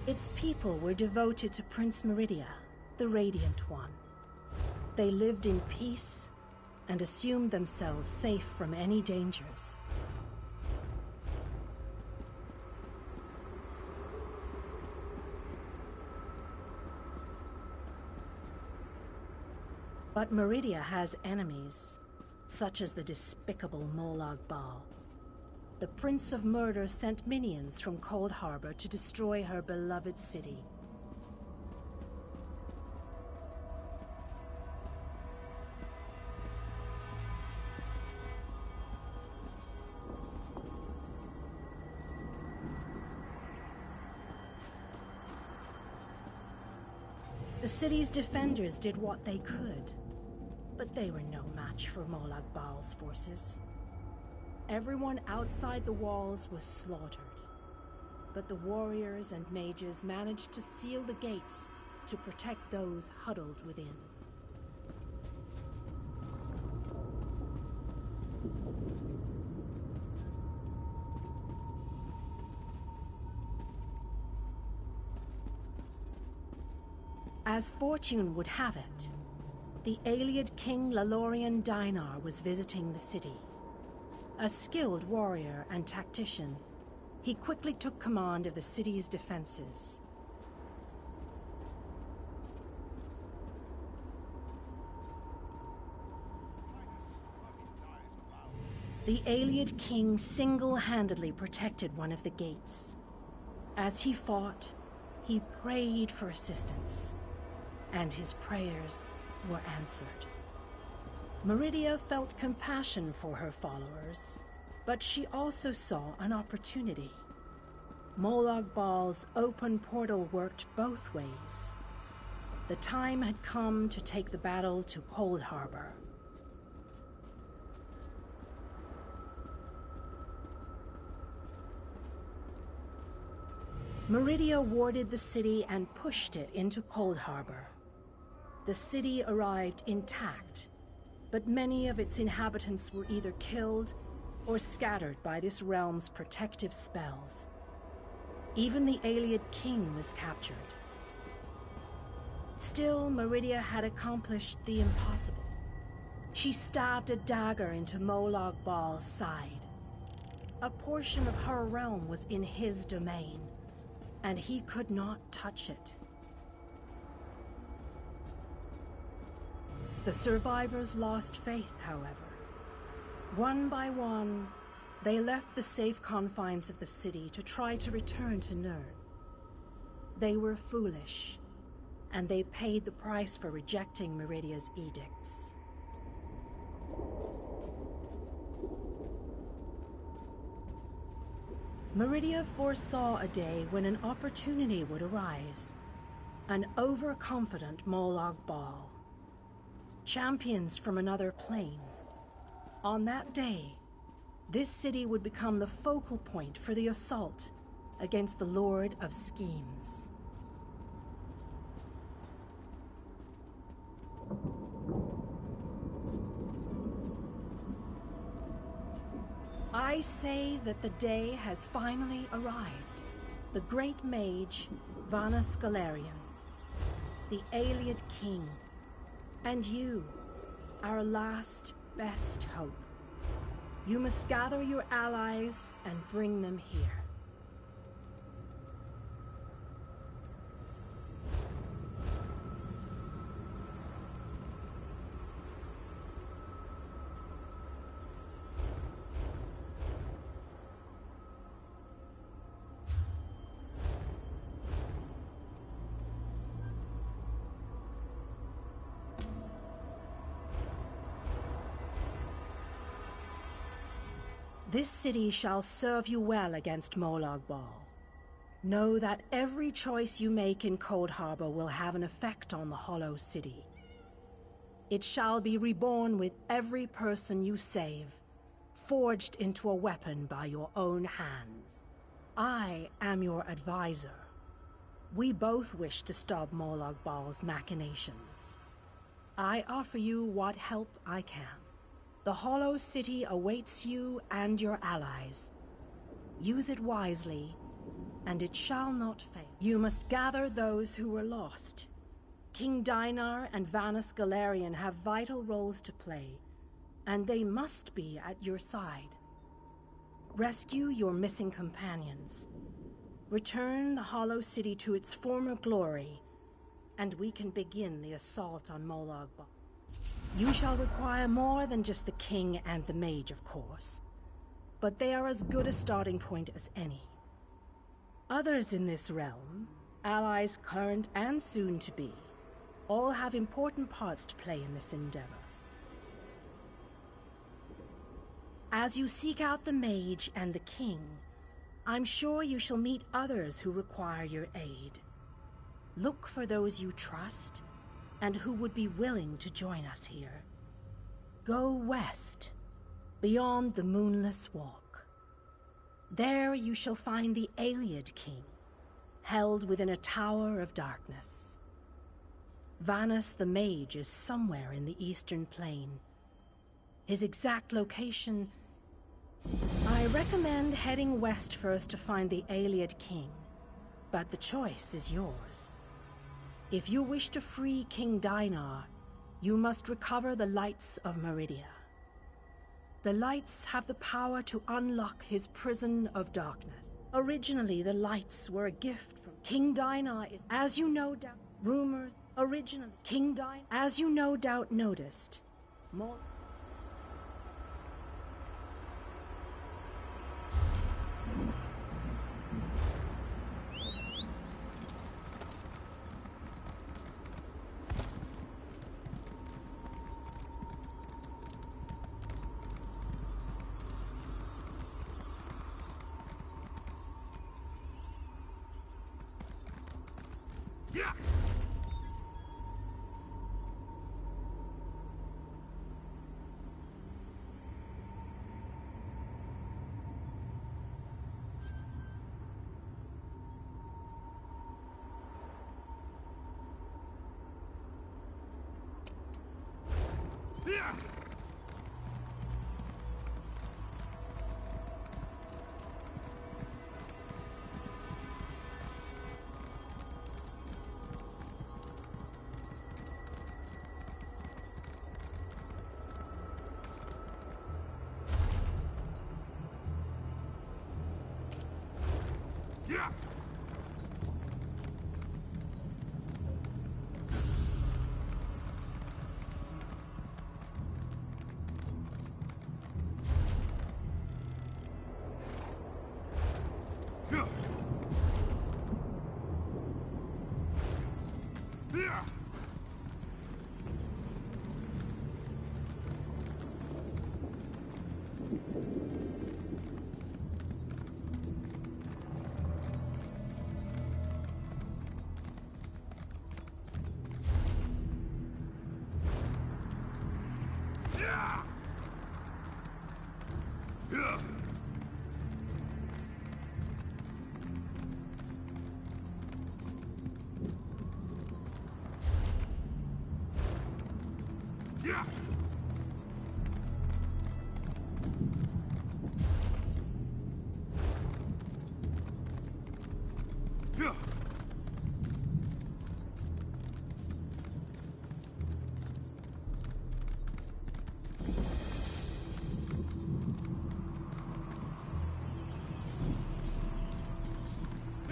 Its people were devoted to Prince Meridia, the Radiant One. They lived in peace and assumed themselves safe from any dangers. But Meridia has enemies, such as the despicable Molag Bal. The Prince of Murder sent minions from Cold Harbor to destroy her beloved city. The city's defenders did what they could, But they were no match for Molag Bal's forces. Everyone outside the walls was slaughtered. But the warriors and mages managed to seal the gates to protect those huddled within. As fortune would have it, the Ayleid king Lalorian Dainar was visiting the city. A skilled warrior and tactician, he quickly took command of the city's defenses. The Ayleid king single-handedly protected one of the gates. As he fought, he prayed for assistance, and his prayers were answered. Meridia felt compassion for her followers, but she also saw an opportunity. Molag Bal's open portal worked both ways. The time had come to take the battle to Cold Harbor. Meridia warded the city and pushed it into Cold Harbor. The city arrived intact, but many of its inhabitants were either killed or scattered by this realm's protective spells. Even the Ayleid king was captured. Still, Meridia had accomplished the impossible. She stabbed a dagger into Molag Bal's side. A portion of her realm was in his domain, and he could not touch it. The survivors lost faith, however. One by one, they left the safe confines of the city to try to return to Nirn. They were foolish, and they paid the price for rejecting Meridia's edicts. Meridia foresaw a day when an opportunity would arise. An overconfident Molag Bal. Champions from another plane. On that day, this city would become the focal point for the assault against the Lord of Schemes. I say that the day has finally arrived. The great mage, Vanas Galarian, the Ayleid king, and you, our last best hope. You must gather your allies and bring them here. This city shall serve you well against Molag Bal. Know that every choice you make in Cold Harbor will have an effect on the Hollow City. It shall be reborn with every person you save, forged into a weapon by your own hands. I am your advisor. We both wish to stop Molag Bal's machinations. I offer you what help I can. The Hollow City awaits you and your allies. Use it wisely, and it shall not fail. You must gather those who were lost. King Dainar and Vanas Galarian have vital roles to play, and they must be at your side. Rescue your missing companions. Return the Hollow City to its former glory, and we can begin the assault on Molag Bal. You shall require more than just the king and the mage, of course. But they are as good a starting point as any. Others in this realm, allies current and soon to be, all have important parts to play in this endeavor. As you seek out the mage and the king, I'm sure you shall meet others who require your aid. Look for those you trust, and who would be willing to join us here. Go west, beyond the Moonless Walk. There you shall find the Ayleid King, held within a tower of darkness. Vanus the Mage is somewhere in the Eastern Plain. His exact location... I recommend heading west first to find the Ayleid King, but the choice is yours. If you wish to free King Dinar, you must recover the Lights of Meridia. The Lights have the power to unlock his prison of darkness. Originally, the Lights were a gift from King Dinar. As you no doubt, rumors originally King Dinar, as you no doubt noticed, more. Yeah! Yeah! Yeah! Yeah! Yeah! Yeah! Yeah! Yeah! Yeah!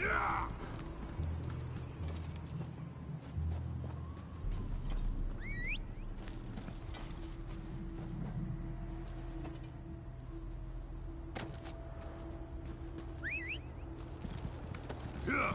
Yeah! Yeah!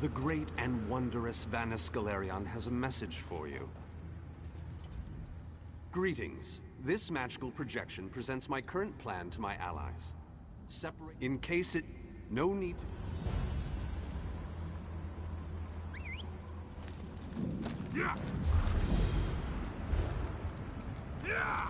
The great and wondrous Vanus Galerion has a message for you. Greetings. This magical projection presents my current plan to my allies. Separate... In case it... No need to... Yeah! Yeah!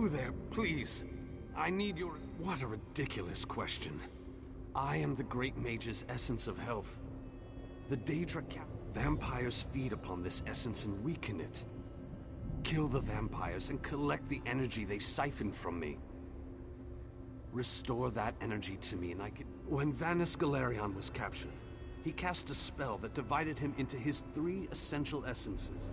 You there, please. I need your... What a ridiculous question. I am the Great Mage's essence of health. The Daedra vampires feed upon this essence and weaken it. Kill the vampires and collect the energy they siphon from me. Restore that energy to me and I can... When Vanus Galerion was captured, he cast a spell that divided him into his 3 essential essences.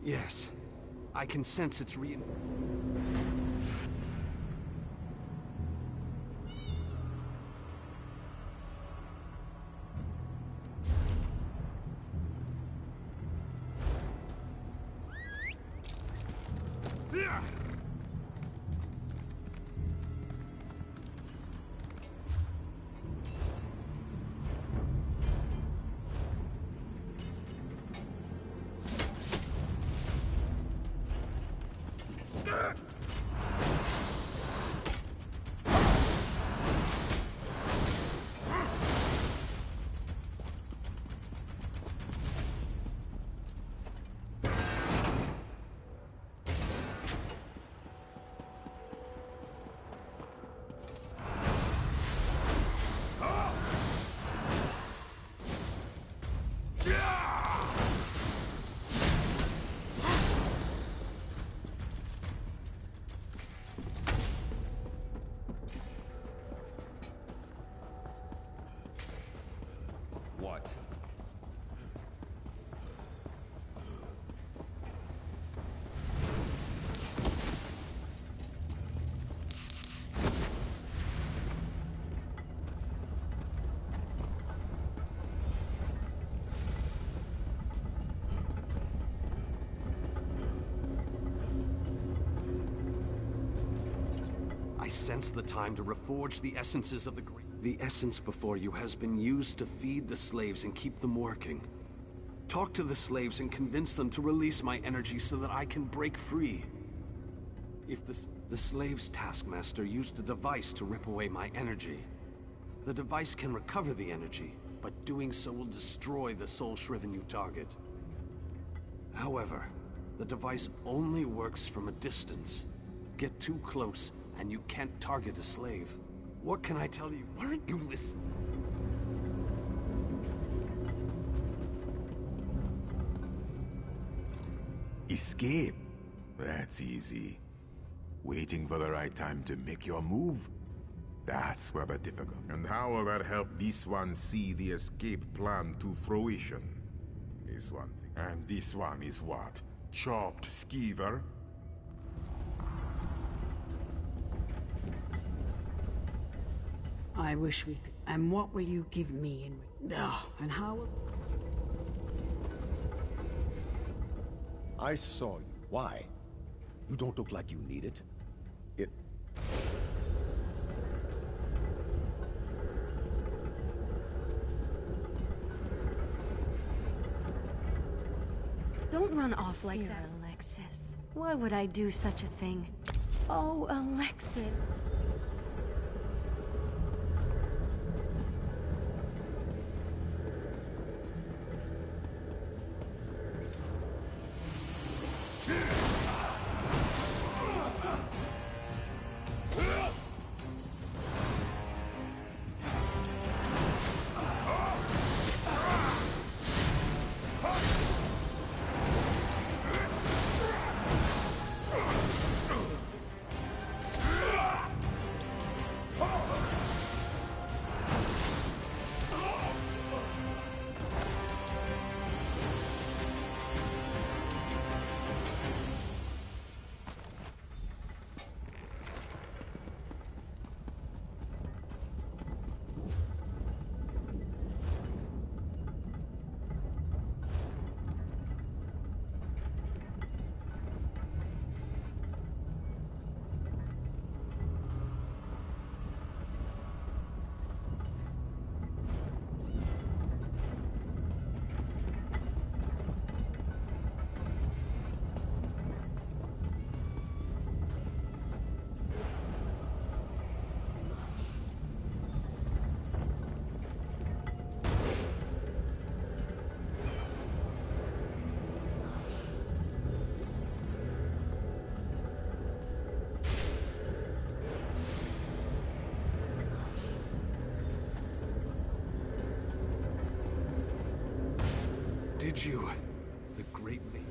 Yes. I can sense its What? I sense the time to reforge the essences of the great... The essence before you has been used to feed the slaves and keep them working. Talk to the slaves and convince them to release my energy so that I can break free. If the slave's taskmaster used a device to rip away my energy, the device can recover the energy, but doing so will destroy the soul-shriven you target. However, the device only works from a distance. Get too close, and you can't target a slave. What can I tell you? Why aren't you listening? Escape? That's easy. Waiting for the right time to make your move? That's where the difficult. And how will that help this one see the escape plan to fruition? This one thing. And this one is what? Chopped skeever? I wish we could. And what will you give me in... and how... I saw you. Why? You don't look like you need it. It... Don't run off like Dear that. Alexis, why would I do such a thing? Oh, Alexis. Did you? The great me.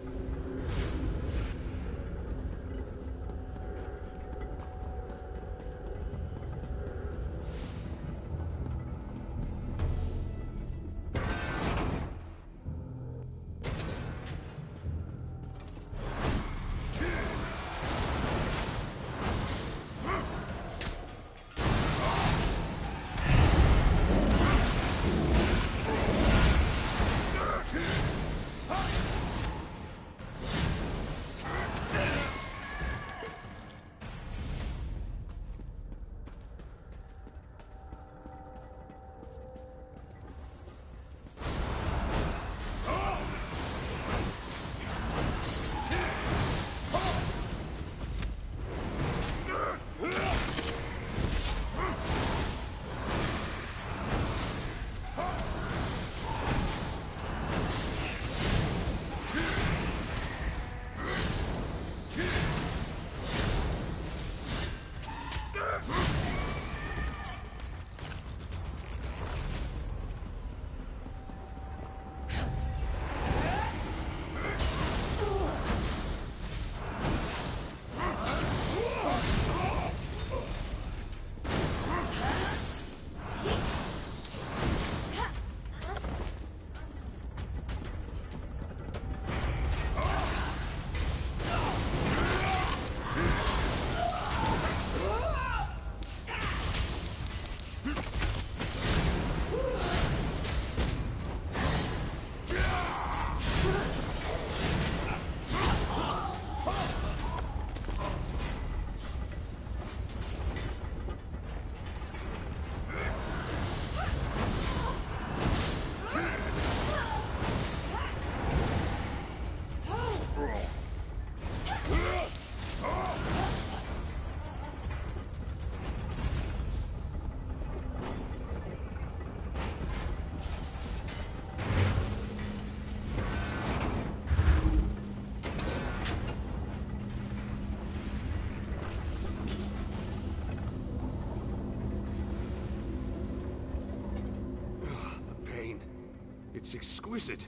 It's exquisite,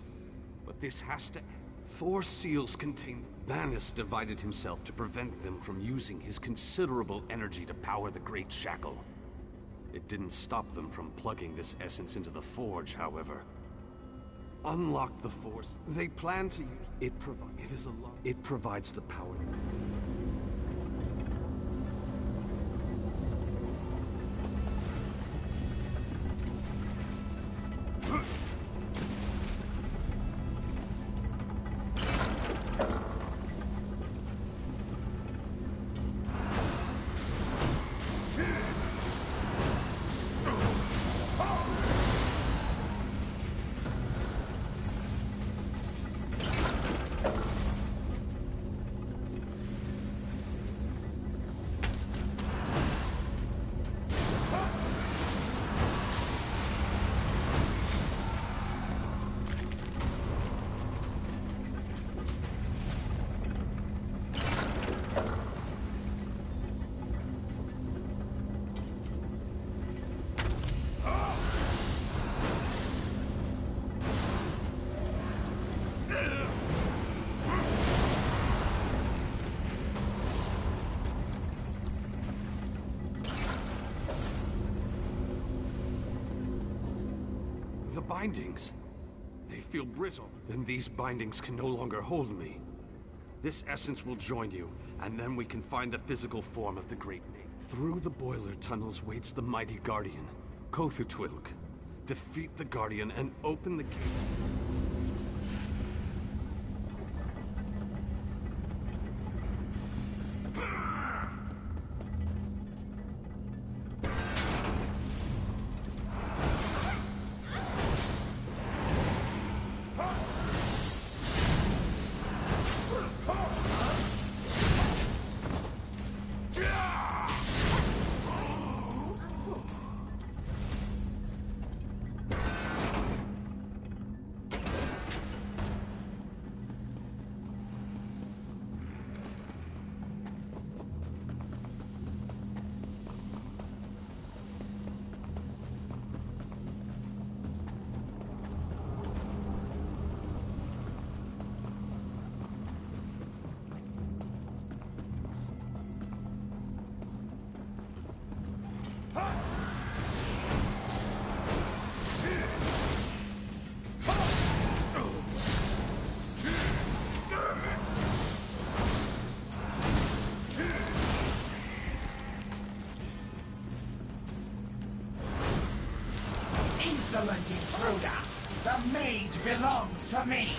but this has to... 4 seals contain... Vanus divided himself to prevent them from using his considerable energy to power the Great Shackle. It didn't stop them from plugging this essence into the forge, however. Unlock the force. They plan to use... It provides the power... The bindings. They feel brittle. Then these bindings can no longer hold me. This essence will join you, and then we can find the physical form of the Great Mage. Through the boiler tunnels waits the mighty Guardian, Kothutwilk. Defeat the Guardian and open the gate. Insolent intruder! The mage belongs to me!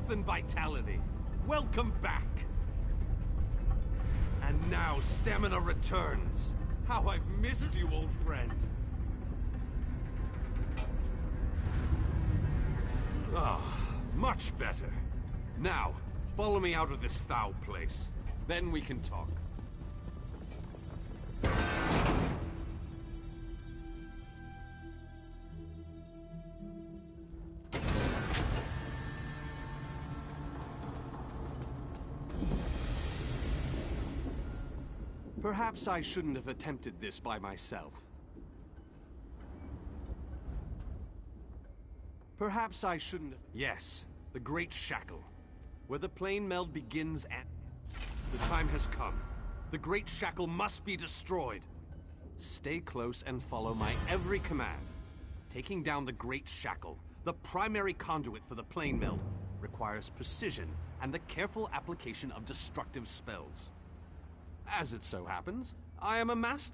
And vitality. Welcome back. And now stamina returns. How I've missed you, old friend. Ah, much better. Now, follow me out of this foul place. Then we can talk. Perhaps I shouldn't have attempted this by myself. Perhaps I shouldn't have... Yes, the Great Shackle. Where the plane meld begins and... The time has come. The Great Shackle must be destroyed. Stay close and follow my every command. Taking down the Great Shackle, the primary conduit for the plane meld, requires precision and the careful application of destructive spells. As it so happens, I am a master.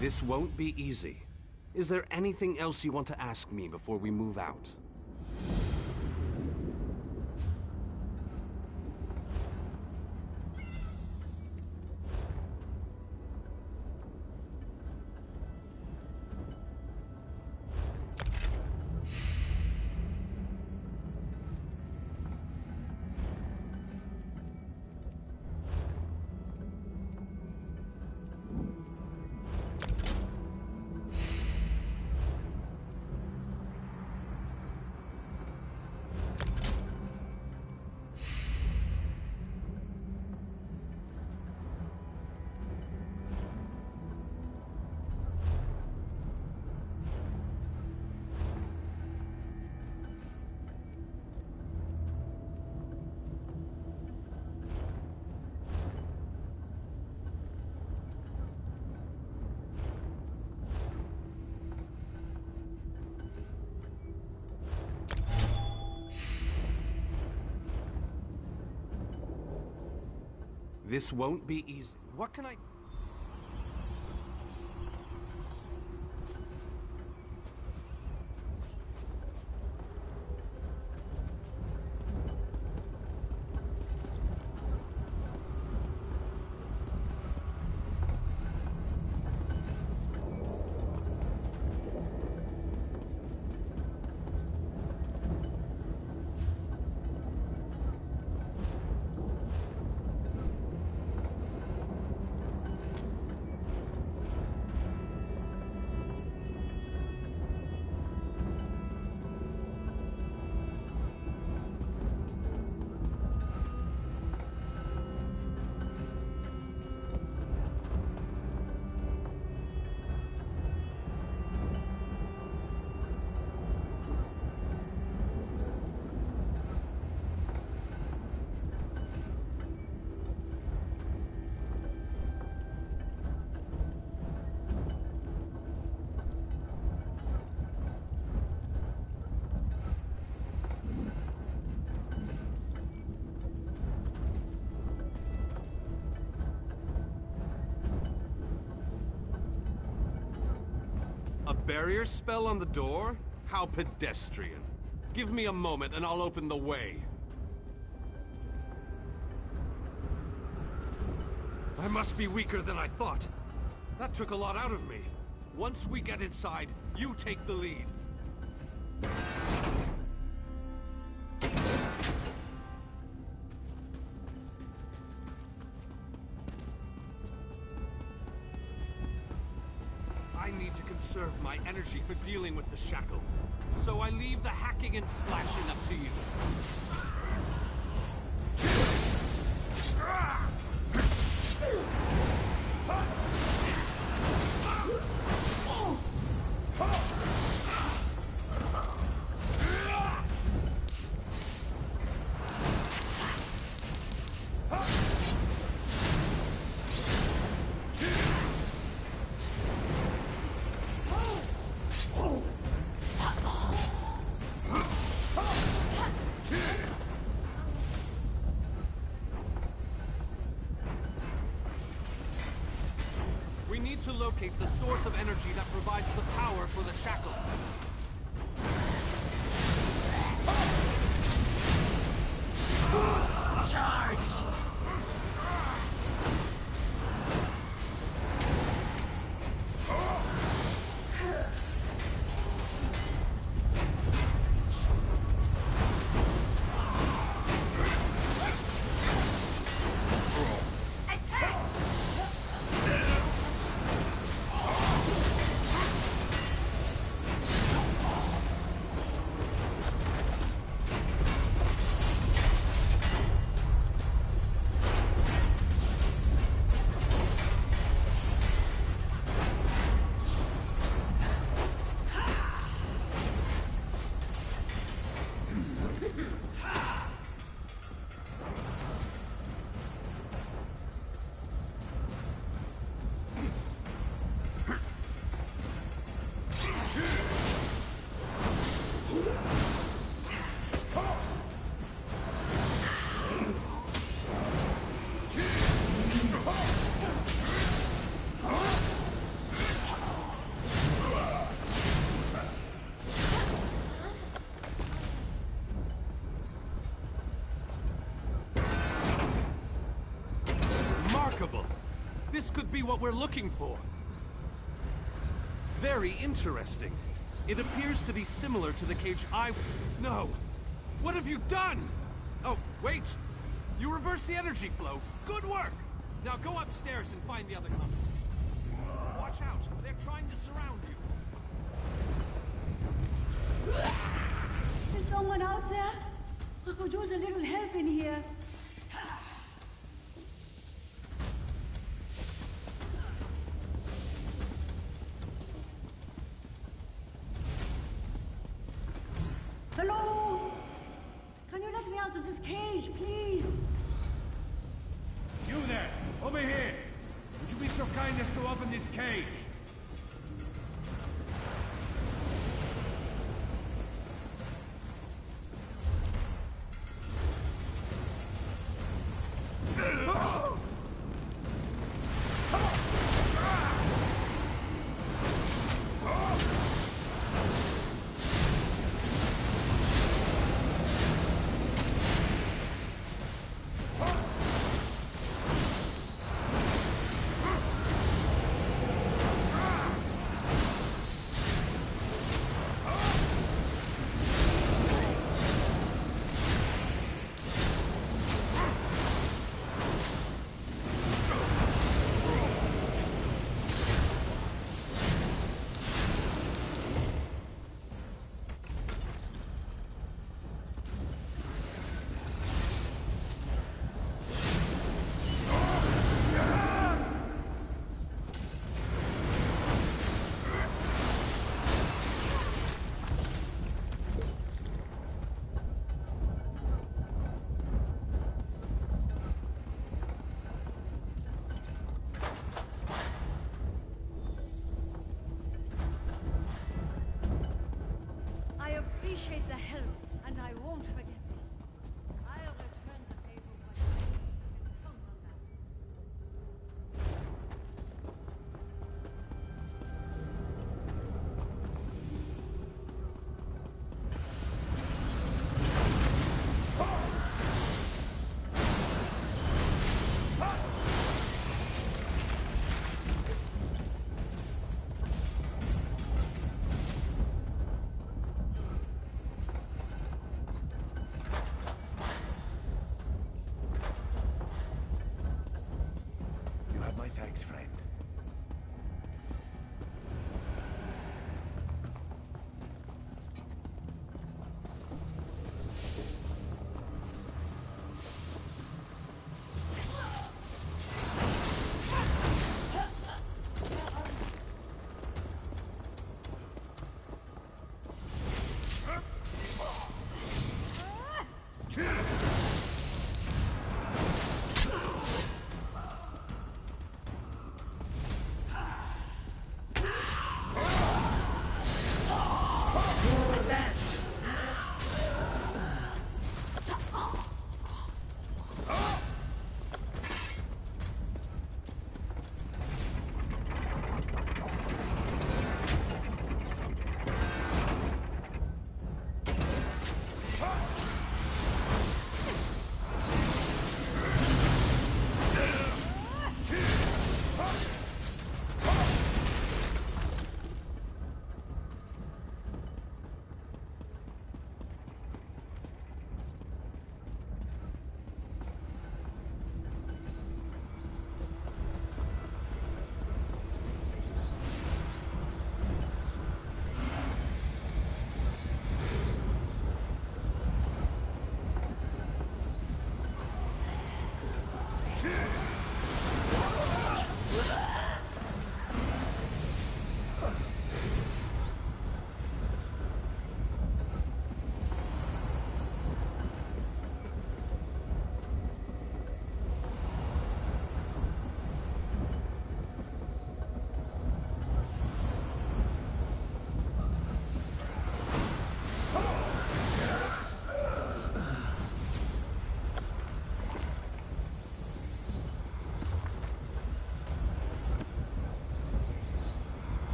This won't be easy. Is there anything else you want to ask me before we move out? This won't be easy. What can I... A barrier spell on the door? How pedestrian. Give me a moment and I'll open the way. I must be weaker than I thought. That took a lot out of me. Once we get inside, you take the lead. I need to conserve my energy for dealing with the shackle. So I leave the hacking and slashing up to you. We need to locate the source of energy that provides the power for the shackle. Charge! This could be what we're looking for. Very interesting. It appears to be similar to the cage No! What have you done? Oh, wait! You reversed the energy flow. Good work! Now go upstairs and find the other combatants. Watch out! They're trying to surround you. Is someone out there? I could use a little help in here. Hello? Can you let me out of this cage, please? You there! Over here! Would you be so kind as to open this cage? Thanks, friend.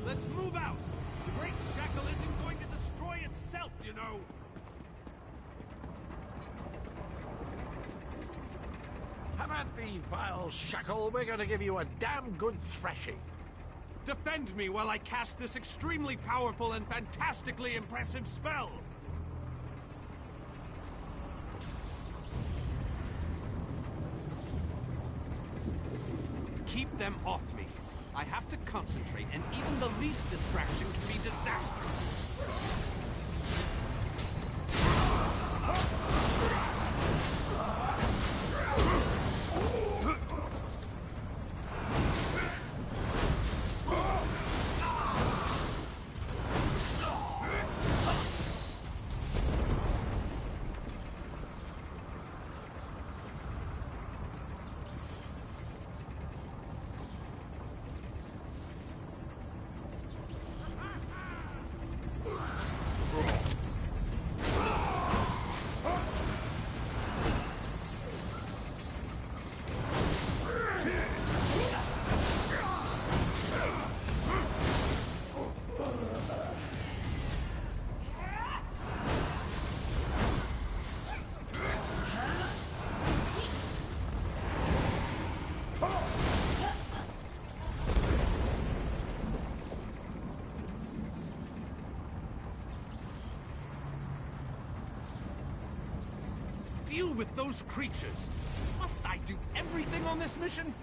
Let's move out! The Great Shackle isn't going to destroy itself, you know! Have at thee, vile shackle. We're going to give you a damn good thrashing. Defend me while I cast this extremely powerful and fantastically impressive spell! Keep them off me. I have to concentrate, and even the least distraction can be disastrous. Deal with those creatures. Must I do everything on this mission?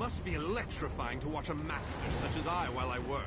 Must be electrifying to watch a master such as I while I work.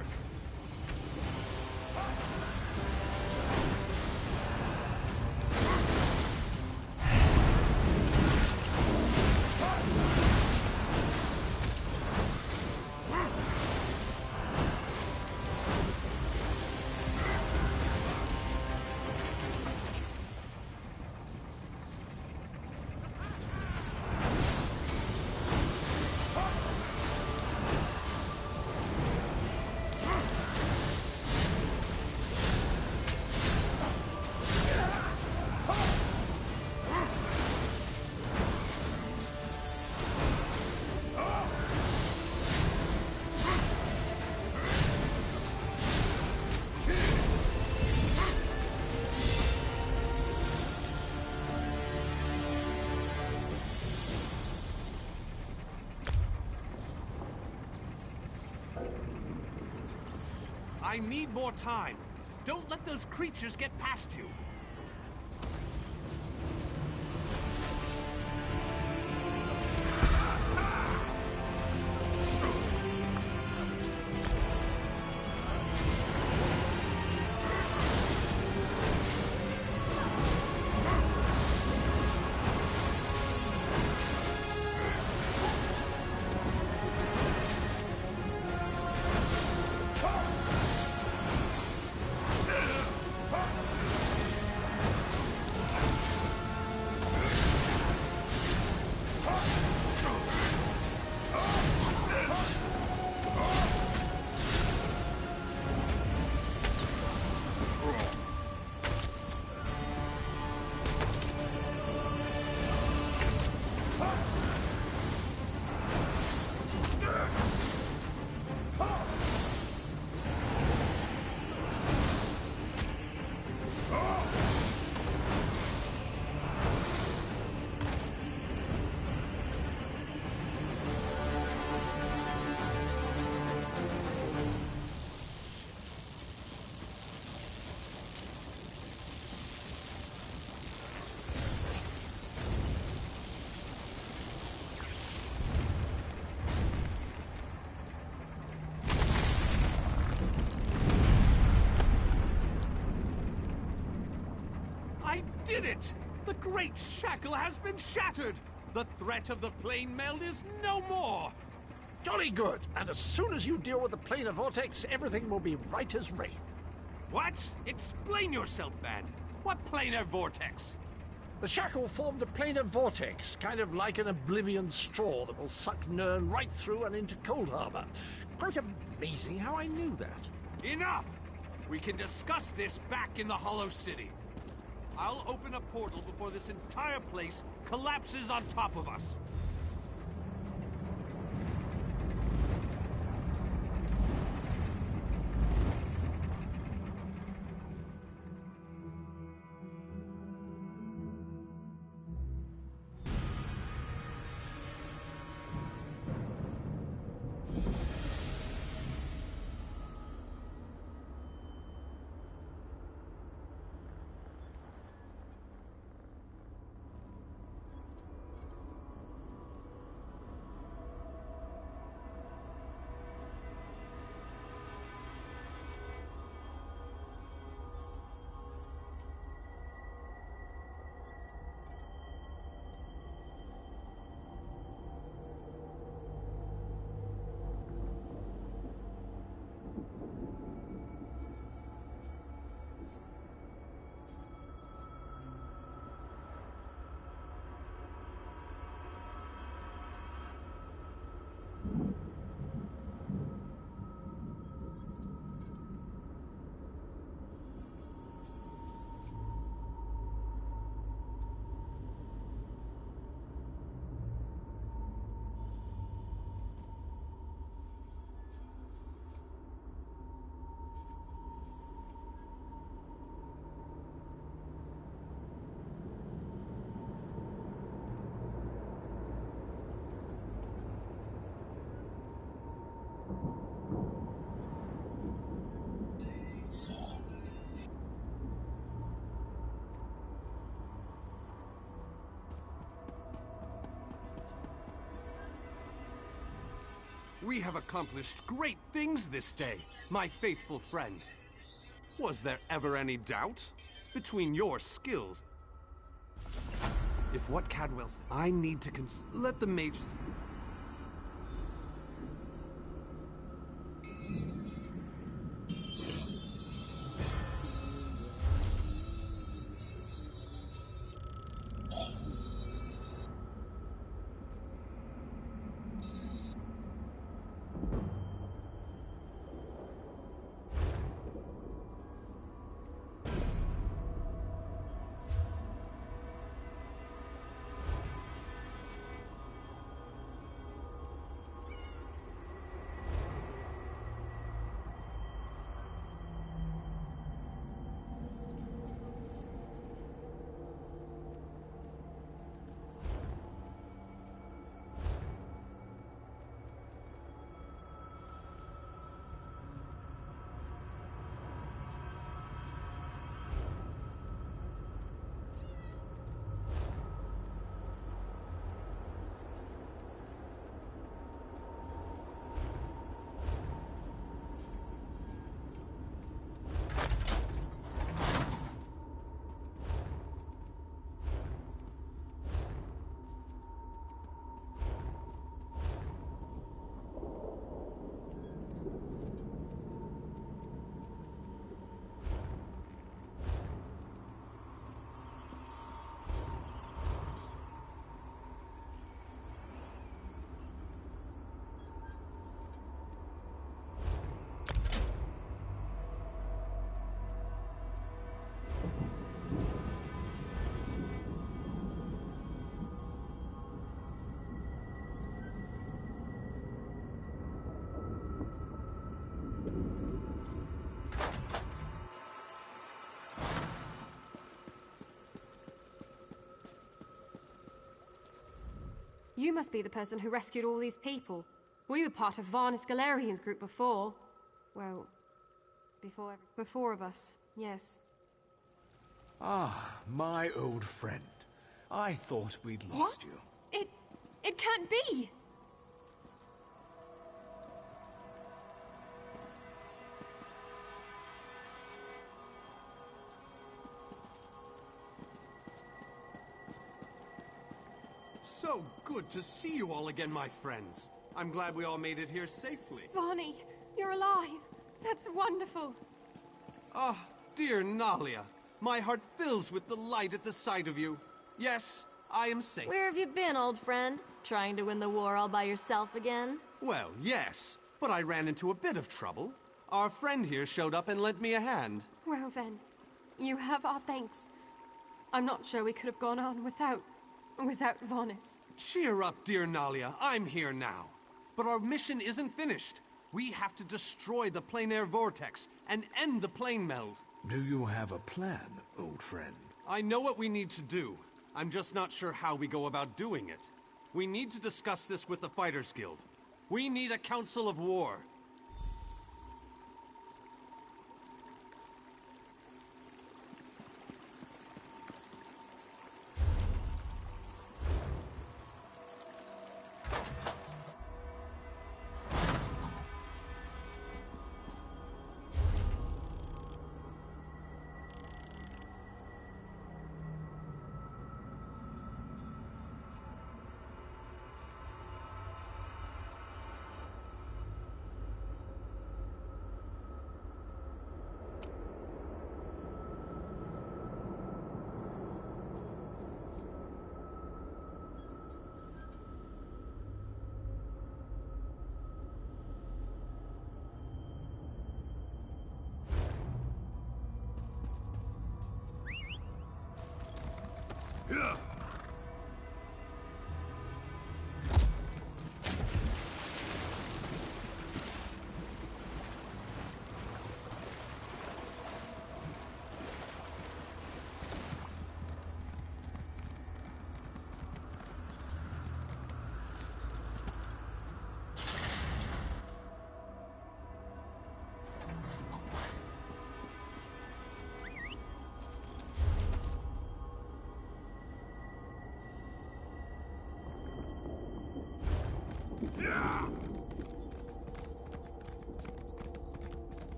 I need more time. Don't let those creatures get past you. I did it! The great shackle has been shattered! The threat of the plane meld is no more! Jolly good. And as soon as you deal with the planar vortex, everything will be right as rain. What? Explain yourself, man. What planar vortex? The shackle formed a planar vortex, kind of like an oblivion straw that will suck Nirn right through and into Cold Harbor. Quite amazing how I knew that. Enough! We can discuss this back in the Hollow City. I'll open a portal before this entire place collapses on top of us. We have accomplished great things this day, my faithful friend. Was there ever any doubt? Between your skills... If what Cadwell said, I need to let the mages... You must be the person who rescued all these people. We were part of Varnus Galerian's group before. Well, before 4 of us, yes. Ah, my old friend. I thought we'd lost you. It can't be! So good to see you all again, my friends. I'm glad we all made it here safely. Varney, you're alive. That's wonderful. Ah, dear Nalia. My heart fills with delight at the sight of you. Yes, I am safe. Where have you been, old friend? Trying to win the war all by yourself again? Well, yes, but I ran into a bit of trouble. Our friend here showed up and lent me a hand. Well then, you have our thanks. I'm not sure we could have gone on without Varnus. Cheer up, dear Nalia. I'm here now. But our mission isn't finished. We have to destroy the plein air vortex and end the plane meld. Do you have a plan, old friend? I know what we need to do. I'm just not sure how we go about doing it. We need to discuss this with the Fighters Guild. We need a council of war.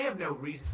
have no reason.